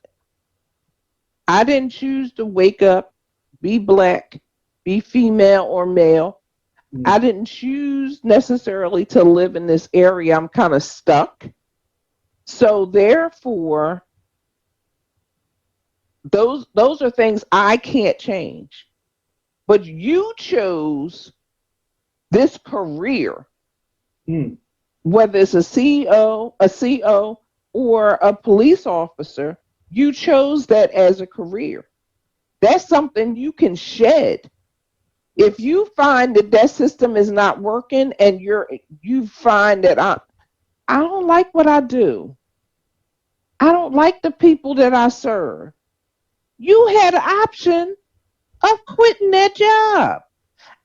I didn't choose to wake up, be black, be female or male. I didn't choose necessarily to live in this area. I'm kind of stuck. So therefore, those are things I can't change. But you chose this career, whether it's a CEO, a CO, or a police officer, you chose that as a career. That's something you can shed. If you find that system is not working and you find that I don't like what I do. I don't like the people that I serve. You had an option of quitting that job.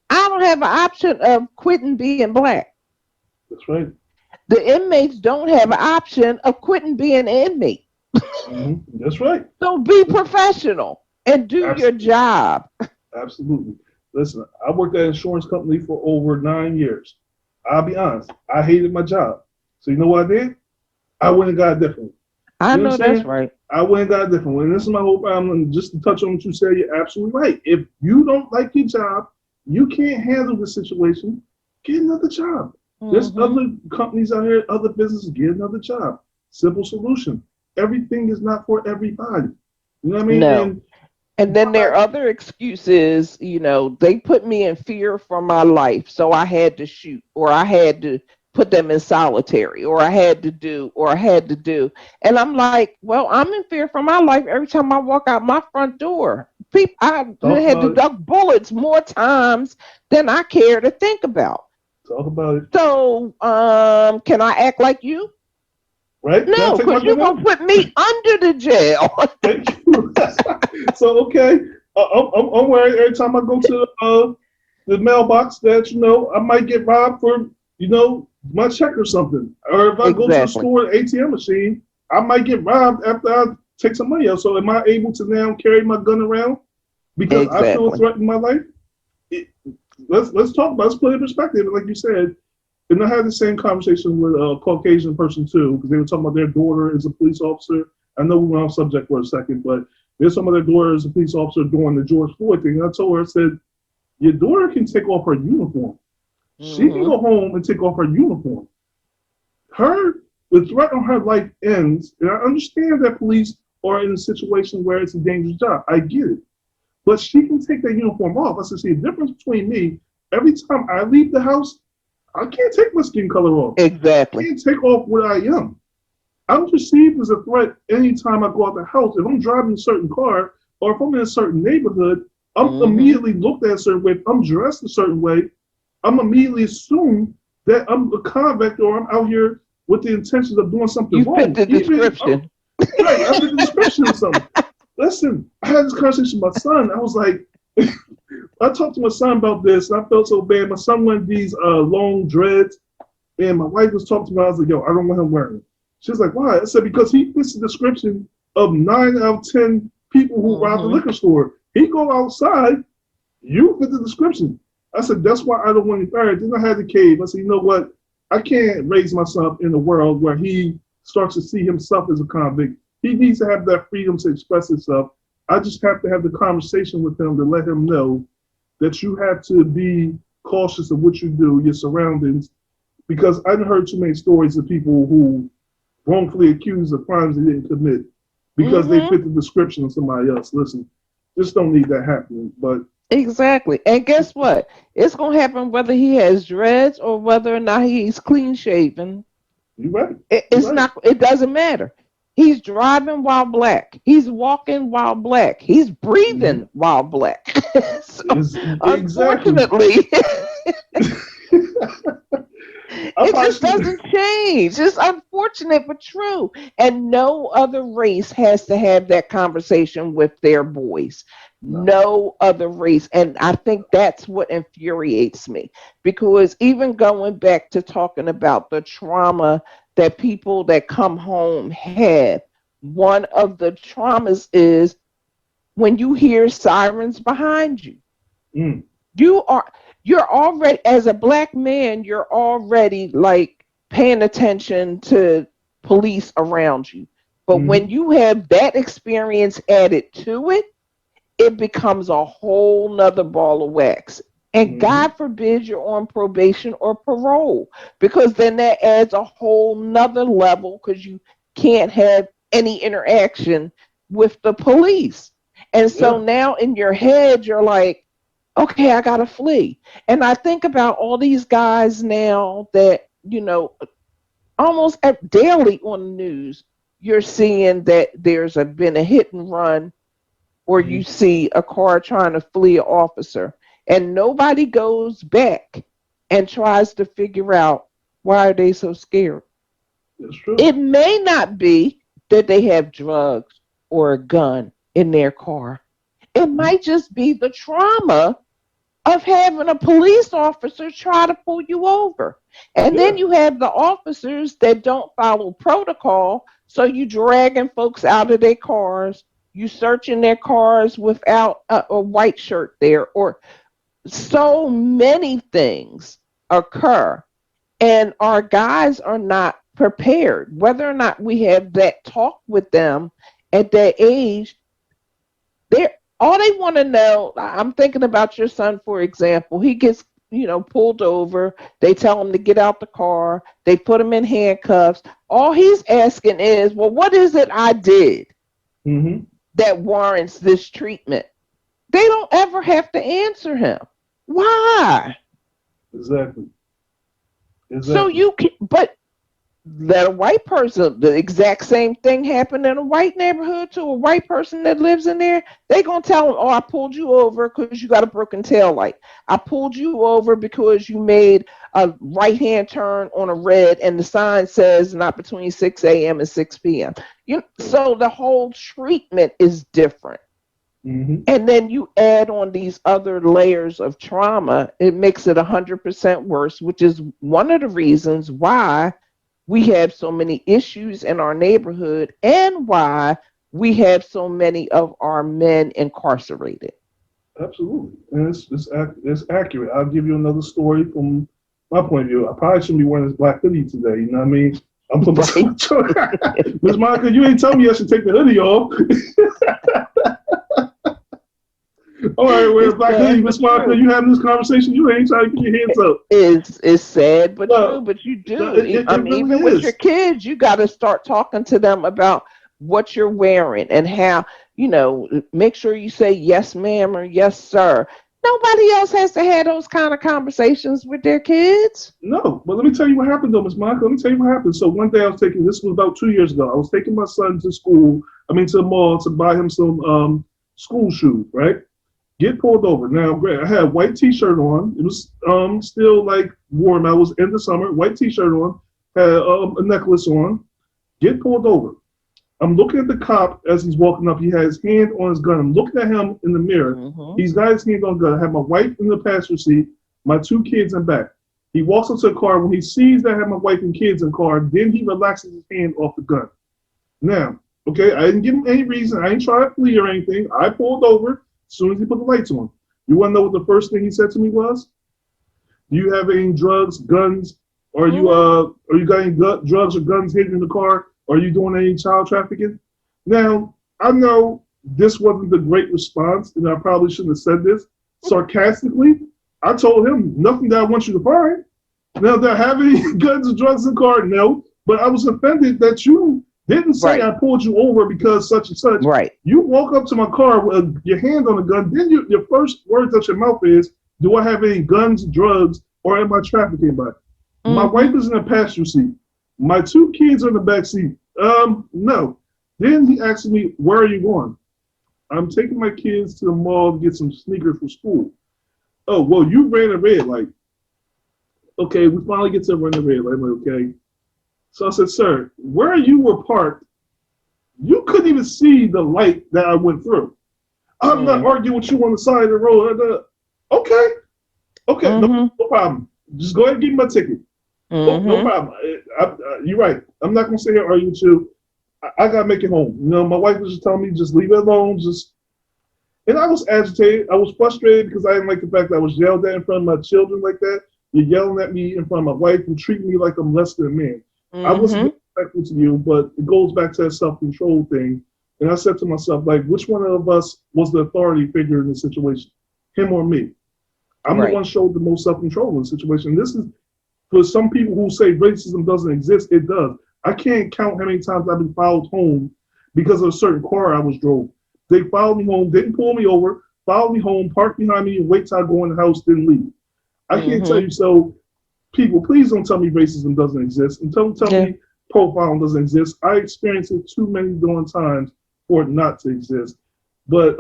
I don't have an option of quitting being black. That's right. The inmates don't have an option of quitting being an inmate. That's right. So be professional and do your job. Absolutely. Listen, I worked at an insurance company for over 9 years. I'll be honest, I hated my job. So you know what I did? I went and got a different one. I know that's right. I went and got a different one. And this is my whole problem. Just to touch on what you said, you're absolutely right. If you don't like your job, you can't handle the situation, get another job. There's other companies out here, other businesses, get another job. Simple solution. Everything is not for everybody. You know what I mean? No. And then their other excuses, they put me in fear for my life. So I had to shoot, or I had to put them in solitary, or I had to do. And I'm like, well, I'm in fear for my life every time I walk out my front door. I had to duck bullets more times than I care to think about. Talk about it. So, can I act like you? Right? No, because you're going to put me under the jail. Thank you. So, okay. I'm worried every time I go to the mailbox that, I might get robbed for, my check or something. Or if I go to the store, ATM machine, I might get robbed after I take some money out. So am I able to now carry my gun around because I feel a threat in my life? Let's talk about it. Let's put it in perspective. Like you said, And I had the same conversation with a Caucasian person too, because they were talking about their daughter is a police officer. I know we went off subject for a second, but there's some of their daughter is a police officer during the George Floyd thing. And I told her, I said, your daughter can take off her uniform. She can Mm-hmm. go home and take off her uniform. Her the threat on her life ends, and I understand that police are in a situation where it's a dangerous job. I get it. But she can take that uniform off. I said, see, the difference between me, every time I leave the house, I can't take my skin color off. I Exactly. can't take off what I am. I'm perceived as a threat anytime I go out the house. If I'm driving a certain car or if I'm in a certain neighborhood, I'm Mm-hmm. immediately looked at a certain way. If I'm dressed a certain way, I'm immediately assumed that I'm a convict or I'm out here with the intentions of doing something You fit wrong. the Even if I'm description. right, I fit the description of something. Listen, I had this conversation with my son. I was like, I talked to my son about this, and I felt so bad. My son wanted these long dreads, and my wife was talking to me. I was like, yo, I don't want him wearing it. She was like, why? I said, because he fits the description of 9 out of 10 people who rob the Mm-hmm. liquor store. He go outside, you fit the description. I said, that's why I don't want him married. Then I had to cave. I said, you know what? I can't raise my son up in a world where he starts to see himself as a convict. He needs to have that freedom to express himself. I just have to have the conversation with him to let him know that you have to be cautious of what you do, your surroundings, because I've heard too many stories of people who wrongfully accused of crimes they didn't commit because they Mm-hmm. fit the description of somebody else. Listen, just don't need that happening. But Exactly. And guess what? It's gonna happen whether he has dreads or whether or not he's clean shaven. you're right. You're It's right. not. It doesn't matter. He's driving while black. He's walking while black. He's breathing Mm-hmm. while black. So, Is exactly. unfortunately, I it probably just should. doesn't change. It's unfortunate but true. And no other race has to have that conversation with their boys. No. No other race. And I think that's what infuriates me. Because even going back to talking about the trauma that people that come home have, one of the traumas is when you hear sirens behind you. Mm, You are you're already, as a black man, you're already like paying attention to police around you. But when mm-hmm. you have that experience added to it, it becomes a whole nother ball of wax. And Mm-hmm. God forbid you're on probation or parole, because then that adds a whole nother level because you can't have any interaction with the police. And so Yeah. now in your head, you're like, okay, I gotta flee. And I think about all these guys now that, almost daily on the news, you're seeing that been a hit and run, or you Mm-hmm. see a car trying to flee an officer, and nobody goes back and tries to figure out why are they so scared. That's true. It may not be that they have drugs or a gun in their car. It Mm-hmm. might just be the trauma of having a police officer try to pull you over. And then Yeah. you have the officers that don't follow protocol. So you dragging folks out of their cars, you searching their cars without a white shirt there, or so many things occur. And our guys are not prepared. Whether or not we have that talk with them at that age, they all they want to know. I'm thinking about your son, for example. He gets, pulled over. They tell him to get out the car. They put him in handcuffs. All he's asking is, well, what is it I did Mm-hmm. that warrants this treatment? They don't ever have to answer him. Why? Exactly. So Exactly. you can, but let a white person, the exact same thing happen in a white neighborhood to a white person that lives in there. They gonna tell them, oh, I pulled you over because you got a broken tail light. I pulled you over because you made a right hand turn on a red and the sign says not between 6 a.m. and 6 p.m. So the whole treatment is different. Mm-hmm. And then you add on these other layers of trauma, it makes it 100% worse, which is one of the reasons why we have so many issues in our neighborhood and why we have so many of our men incarcerated. Absolutely. And it's accurate. I'll give you another story from my point of view, I probably shouldn't be wearing this black hoodie today. You know what I mean? I'm from Right. Miss Monica, you ain't telling me I should take the hoodie off. All right, wear a It's black hoodie. sad Miss but Monica, true. you having this conversation, you ain't trying to get your hands up. It's sad but true, No, but you no, do. I it mean, really even with your is. kids, you got to start talking to them about what you're wearing and how, make sure you say yes, ma'am, or yes, sir. Nobody else has to have those kind of conversations with their kids. No, but let me tell you what happened though, Miss Monica. Let me tell you what happened. So one day I was taking, this was about 2 years ago. I was taking my son to school, to the mall to buy him some school shoes, right? Get pulled over. Now, great. I had a white T-shirt on. It was still like warm. I was in the summer. White T-shirt on. Had a necklace on. Get pulled over. I'm looking at the cop as he's walking up. He has his hand on his gun. I'm looking at him in the mirror. Hmm. He's got his hand on the gun. I have my wife in the passenger seat, my two kids in back. He walks up to the car. When he sees that I have my wife and kids in the car, then he relaxes his hand off the gun. Now, okay, I didn't give him any reason. I ain't trying to flee or anything. I pulled over as soon as he put the lights on. You want to know what the first thing he said to me was? Do you have any drugs, guns, Hmm. or you got any drugs or guns hidden in the car? Are you doing any child trafficking? Now, I know this wasn't the great response, and I probably shouldn't have said this sarcastically. I told him nothing that I want you to find. Now, do I have any guns or drugs in the car? No. But I was offended that you didn't say Right, I pulled you over because such and such. right. You walk up to my car with your hand on the gun. Then your first words out your mouth is, do I have any guns, drugs, or am I trafficking anybody? My wife Hmm. is in the passenger seat. My two kids are in the back seat. No. Then he asked me, where are you going? I'm taking my kids to the mall to get some sneakers for school. Oh, well, you ran a red light. Okay, we finally get to run the red light. I'm like, okay. So I said, sir, where you were parked, you couldn't even see the light that I went through. I'm not Hmm. arguing with you on the side of the road. Okay, okay, no, Hmm. no problem. Just go ahead and give me my ticket. Oh, no Hmm. problem. You're right. I'm not gonna sit here and argue with you. I gotta make it home. My wife was just telling me just leave it alone. And I was agitated. I was frustrated because I didn't like the fact that I was yelled at in front of my children like that. You're yelling at me in front of my wife and treating me like I'm less than a man. I wasn't Hmm. being respectful to you, but it goes back to that self-control thing. And I said to myself, like, which one of us was the authority figure in this situation, him or me? I'm the Right. one showed the most self-control in the situation. This is for some people who say racism doesn't exist. It does. I can't count how many times I've been followed home because of a certain car I was drove. They followed me home, didn't pull me over, followed me home, parked behind me, and wait till I go in the house, didn't leave. I can't tell Hmm. you. So, people, please don't tell me racism doesn't exist, and don't tell Yeah. me profiling doesn't exist. I experienced it too many darn times for it not to exist. But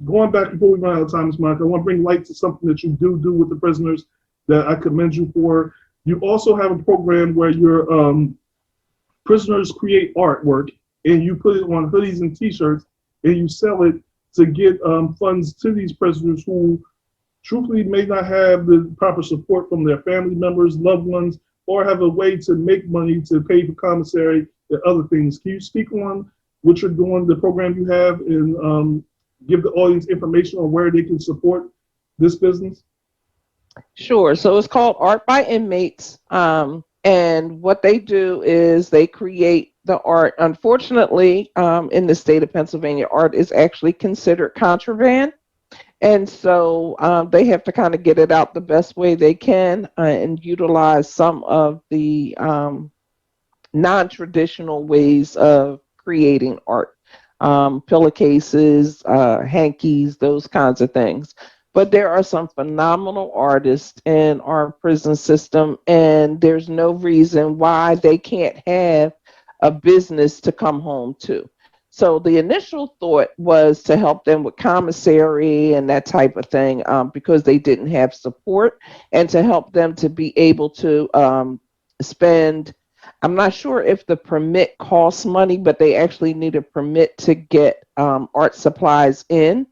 going back before we run out of time, Ms. Monica, I want to bring light to something that you do with the prisoners that I commend you for. You also have a program where your prisoners create artwork and you put it on hoodies and T-shirts and you sell it to get funds to these prisoners who truthfully may not have the proper support from their family members, loved ones, or have a way to make money to pay for commissary and other things. Can you speak on what you're doing, the program you have, and give the audience information on where they can support this business? Sure. So it's called Art by Inmates. And what they do is they create the art. Unfortunately, in the state of Pennsylvania, art is actually considered contraband. And so they have to kind of get it out the best way they can and utilize some of the non traditional ways of creating art, pillowcases, hankies, those kinds of things. But there are some phenomenal artists in our prison system, and there's no reason why they can't have a business to come home to. So the initial thought was to help them with commissary and that type of thing because they didn't have support, and to help them to be able to spend. I'm not sure if the permit costs money, but they actually need a permit to get art supplies in,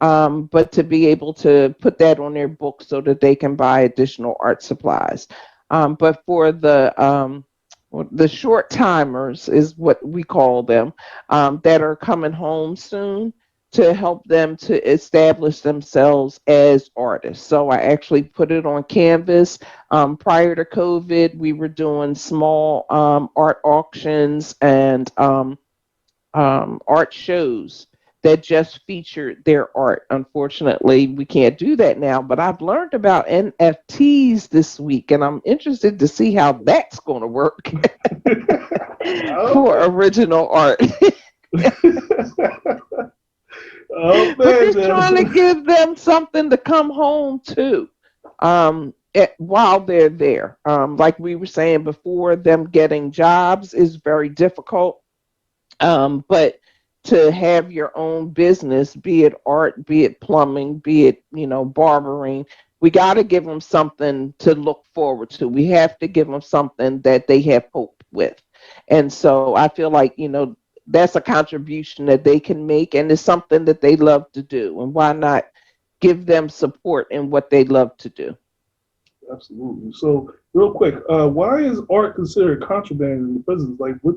but to be able to put that on their book so that they can buy additional art supplies. But for the short timers is what we call them, that are coming home soon. to help them to establish themselves as artists. So I actually put it on canvas. Prior to COVID, we were doing small art auctions and art shows that just featured their art. Unfortunately, we can't do that now, but I've learned about NFTs this week, and I'm interested to see how that's going to work for Okay. original art. Oh But man, just trying to then. give them something to come home to while they're there. Like we were saying before, them getting jobs is very difficult. But to have your own business, be it art, be it plumbing, be it, barbering, we got to give them something to look forward to. We have to give them something that they have hope with. And so I feel like, that's a contribution that they can make, and it's something that they love to do. And why not give them support in what they love to do? Absolutely. So, real quick, why is art considered contraband in the prisons? Like, what?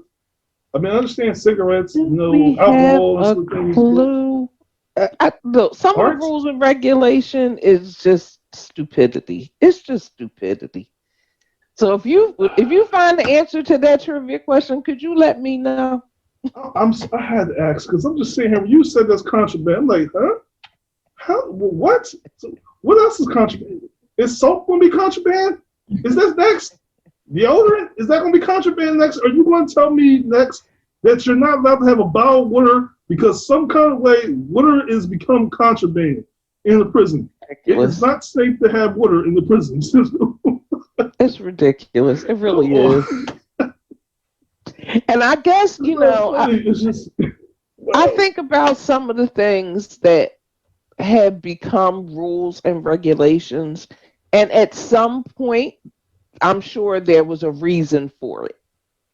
I mean, I understand cigarettes, Do we have alcohol and a some things, but clue? Look, some of the art? rules and regulation is just stupidity. It's just stupidity. So if you find the answer to that trivia question, could you let me know? I had to ask because I'm just saying here. When you said that's contraband, I'm like, huh? How? What? So what else is contraband? Is soap going to be contraband? Is that next? Deodorant? Is that going to be contraband next? Are you going to tell me next that you're not allowed to have a bottle of water because some kind of way water is become contraband in the prison? It is Ridiculous. not safe to have water in the prisons. It's ridiculous. It Come really is. on. And I guess, It's not funny. It's just, I wow. think about some of the things that have become rules and regulations. And at some point, I'm sure there was a reason for it.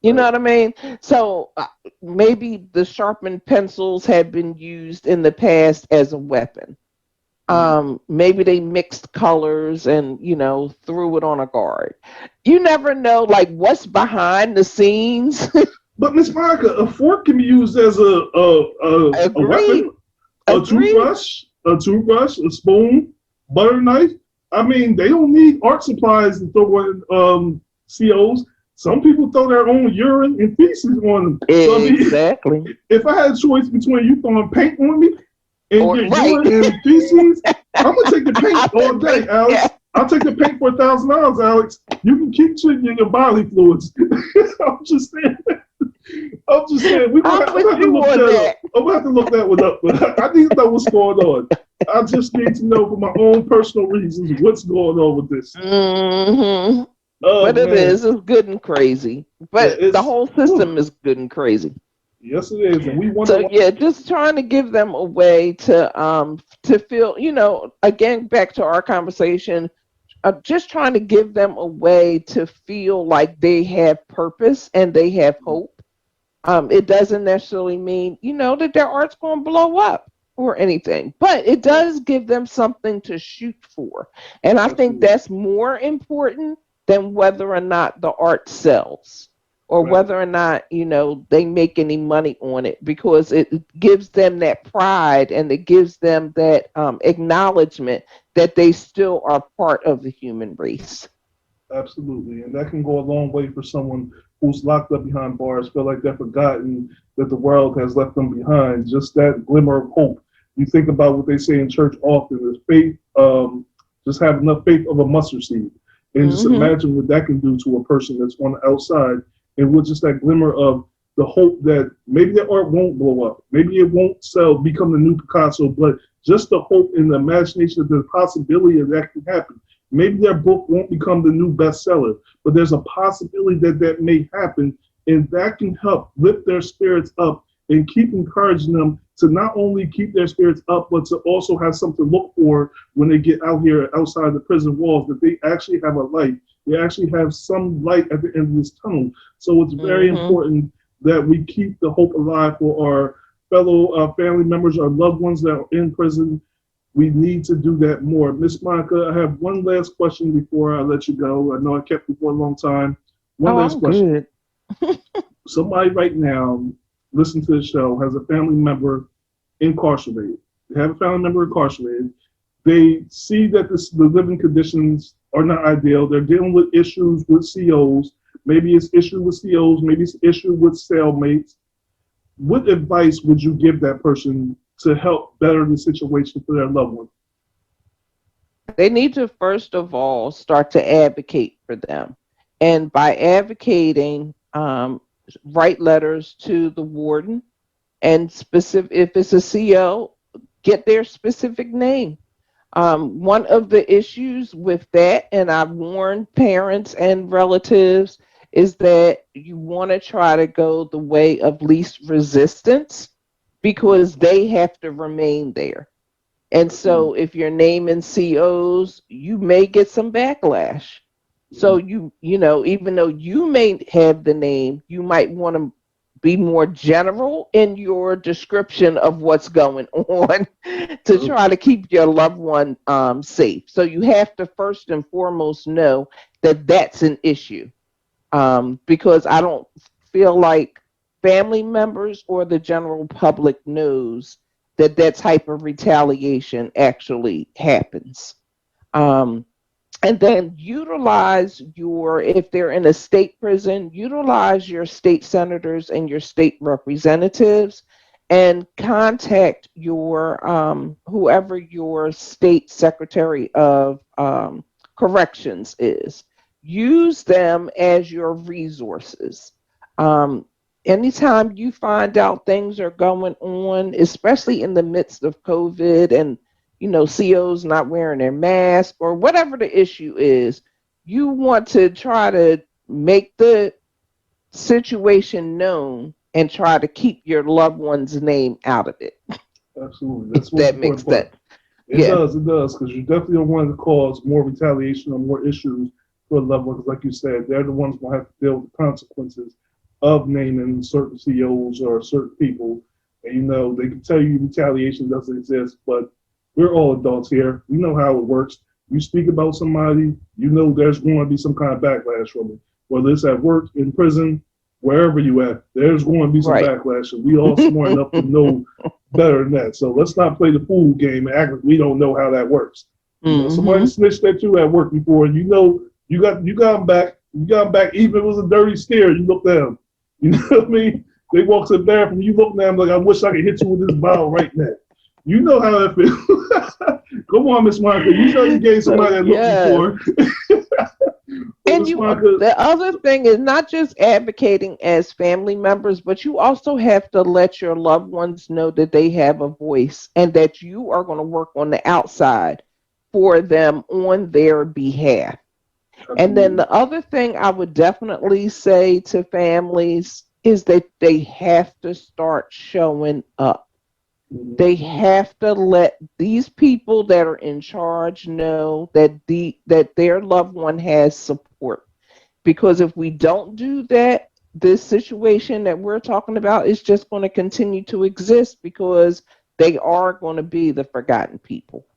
You know Right. what I mean? So maybe the sharpened pencils had been used in the past as a weapon. Mhm. Maybe they mixed colors and threw it on a guard. You never know, like what's behind the scenes. But Miss Monica, a fork can be used as a Agreed. weapon. Agreed. A spoon, butter knife. I mean, they don't need art supplies to throw in COs. Some people throw their own urine and feces on them. So I mean, Exactly. if I had a choice between you throwing paint on me and Or your right. urine and feces, I'm gonna take the paint I all would day, think, yeah. Alex. I'll take the paint for $1,000, Alex. You can keep checking your bodily fluids. I'm just saying. I'm just saying I'm I'm gonna with have to you look on that up. that. I'm gonna have to look that one up. But I need to know what's going on. I just need to know for my own personal reasons what's going on with this. Hmm. Oh But it man, is. It's good and crazy. yeah, But the it's whole whew, system is good and crazy. yes it is, and we wonder So why. yeah, just trying to give them a way to feel, again back to our conversation, just trying to give them a way to feel like they have purpose and they have hope. It doesn't necessarily mean, that their art's going to blow up or anything, but it Right, does give them something to shoot for. And I think absolutely, that's more important than whether or not the art sells or right, whether or not, they make any money on it, because it gives them that pride and it gives them that acknowledgement that they still are part of the human race. absolutely, and that can go a long way for someone who's locked up behind bars, feel like they're forgotten, that the world has left them behind. Just that glimmer of hope. You think about what they say in church often is faith. Just have enough faith of a mustard seed, and just Hmm. imagine what that can do to a person that's on the outside, and with just that glimmer of the hope that maybe their art won't blow up, maybe it won't sell, become the new Picasso, but just the hope and the imagination of the possibility of that can happen. Maybe their book won't become the new bestseller, but there's a possibility that that may happen, and that can help lift their spirits up and keep encouraging them to not only keep their spirits up, but to also have something to look for when they get out here outside the prison walls, that they actually have a light. They actually have some light at the end of this tunnel. So it's very Hmm. important that we keep the hope alive for our fellow family members, our loved ones that are in prison. We need to do that more. Miss Monica, I have one last question before I let you go. I know I kept you for a long time. One Oh, last I'm question. good. Somebody right now, listen to the show, has a family member incarcerated. They have a family member incarcerated. They see that the living conditions are not ideal. They're dealing with issues with COs. Maybe it's issue with COs. Maybe it's issue with cellmates. What advice would you give that person to help better the situation for their loved one? They need to first of all start to advocate for them, and by advocating, write letters to the warden, and specific if it's a CO, get their specific name. One of the issues with that, and I've warned parents and relatives, is that you want to try to go the way of least resistance because they have to remain there. And so if you're naming COs, you may get some backlash. So even though you may have the name, you might want to be more general in your description of what's going on to try to keep your loved one safe. So you have to first and foremost know that that's an issue, because I don't feel like family members or the general public knows that that type of retaliation actually happens. Um, and then utilize your, if they're in a state prison, utilize your state senators and your state representatives, and contact your whoever your state secretary of corrections is. Use them as your resources. um, Anytime you find out things are going on, especially in the midst of COVID, and COs not wearing their mask or whatever the issue is, you want to try to make the situation known and try to keep your loved one's name out of it. Absolutely. If That's what's that makes important. sense. It Yeah. does, because you definitely don't want to cause more retaliation or more issues for the loved ones. Like you said, they're the ones going to have to deal with the consequences of naming certain COs or certain people. And they can tell you retaliation doesn't exist, but we're all adults here. We know how it works. You speak about somebody, there's going to be some kind of backlash from it. Whether it's at work, in prison, wherever you at, there's going to be some Right. backlash. And we all smart enough to know better than that. So let's not play the fool game and act like we don't know how that works. Somebody snitched at you at work before, and you got them back. You got them back, even if it was a dirty stare. You looked at them. You know what I mean? They walk to the bathroom. You look at them like, I wish I could hit you with this bottle right now. You know how that feels. Come on, Miss Monica. You know you gave somebody that look before. And the other thing is not just advocating as family members, but you also have to let your loved ones know that they have a voice and that you are going to work on the outside for them on their behalf. Absolutely. And then the other thing I would definitely say to families is that they have to start showing up. They have to let these people that are in charge know that their loved one has support. Because if we don't do that, this situation that we're talking about is just going to continue to exist because they are going to be the forgotten people.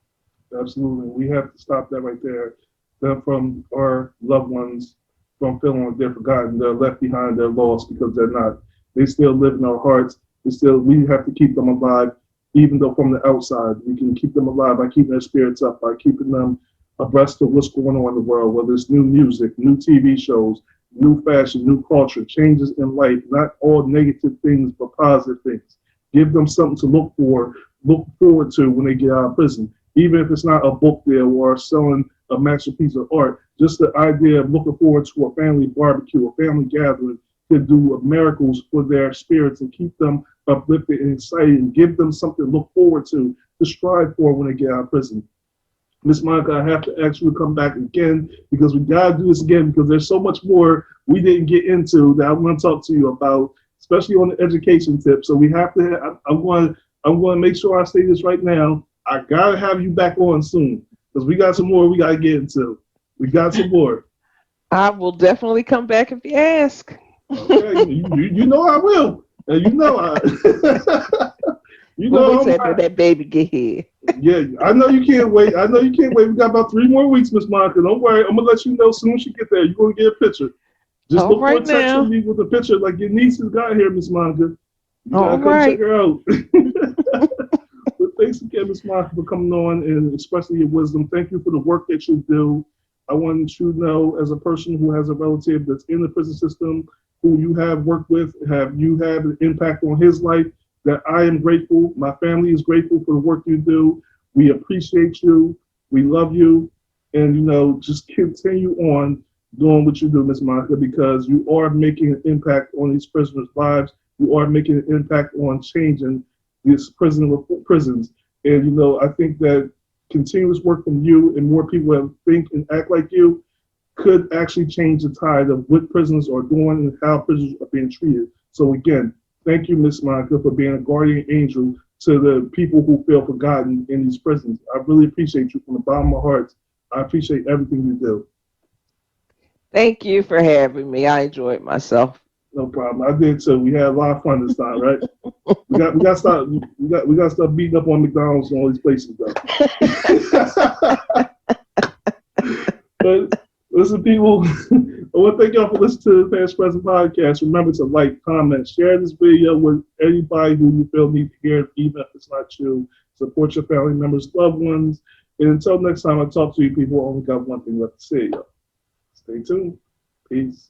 Absolutely. We have to stop that right there. Them from our loved ones from feeling like they're forgotten, they're left behind, they're lost, because they're not. They still live in our hearts. We have to keep them alive, even though from the outside, we can keep them alive by keeping their spirits up, by keeping them abreast of what's going on in the world, whether it's new music, new TV shows, new fashion, new culture, changes in life, not all negative things, but positive things. Give them something to look forward to when they get out of prison. Even if it's not a book deal or selling a masterpiece of art, just the idea of looking forward to a family barbecue, a family gathering, could do miracles for their spirits and keep them uplifted and excited, and give them something to look forward to strive for when they get out of prison. Miss Monica, I have to ask you to come back again, because we gotta do this again, because there's so much more we didn't get into that I want to talk to you about, especially on the education tip. So we have to. I'm going to make sure I say this right now. I gotta have you back on soon, because we got some more we gotta get into. We got some more. I will definitely come back if you ask. Okay, you know I will. And you know I. We'll wait till that baby get here. Yeah, I know you can't wait. We got about 3 more weeks, Miss Monica. Don't worry. I'm gonna let you know as soon as you get there. You're gonna get a picture. Just look for a text from me with a picture like your niece has got here, Miss Monica. You gotta come check her out. thanks again, Ms. Monica, for coming on and expressing your wisdom. Thank you for the work that you do. I want you to know, as a person who has a relative that's in the prison system, who you have worked with, have you had an impact on his life, that I am grateful. My family is grateful for the work you do. We appreciate you. We love you. And, just continue on doing what you do, Ms. Monica, because you are making an impact on these prisoners' lives. You are making an impact on changing these prisons. And, I think that continuous work from you and more people that think and act like you could actually change the tide of what prisoners are doing and how prisoners are being treated. So again, thank you, Ms. Monica, for being a guardian angel to the people who feel forgotten in these prisons. I really appreciate you from the bottom of my heart. I appreciate everything you do. Thank you for having me. I enjoyed myself. No problem. I did too. We had a lot of fun this time, right? we got to stop beating up on McDonald's and all these places though. But listen, people, I want to thank y'all for listening to the Past Present Podcast. Remember to like, comment, share this video with anybody who you feel need to hear it, even if it's not you. Support your family members, loved ones. And until next time I talk to you, people, I only got one thing left to say, y'all. Stay tuned. Peace.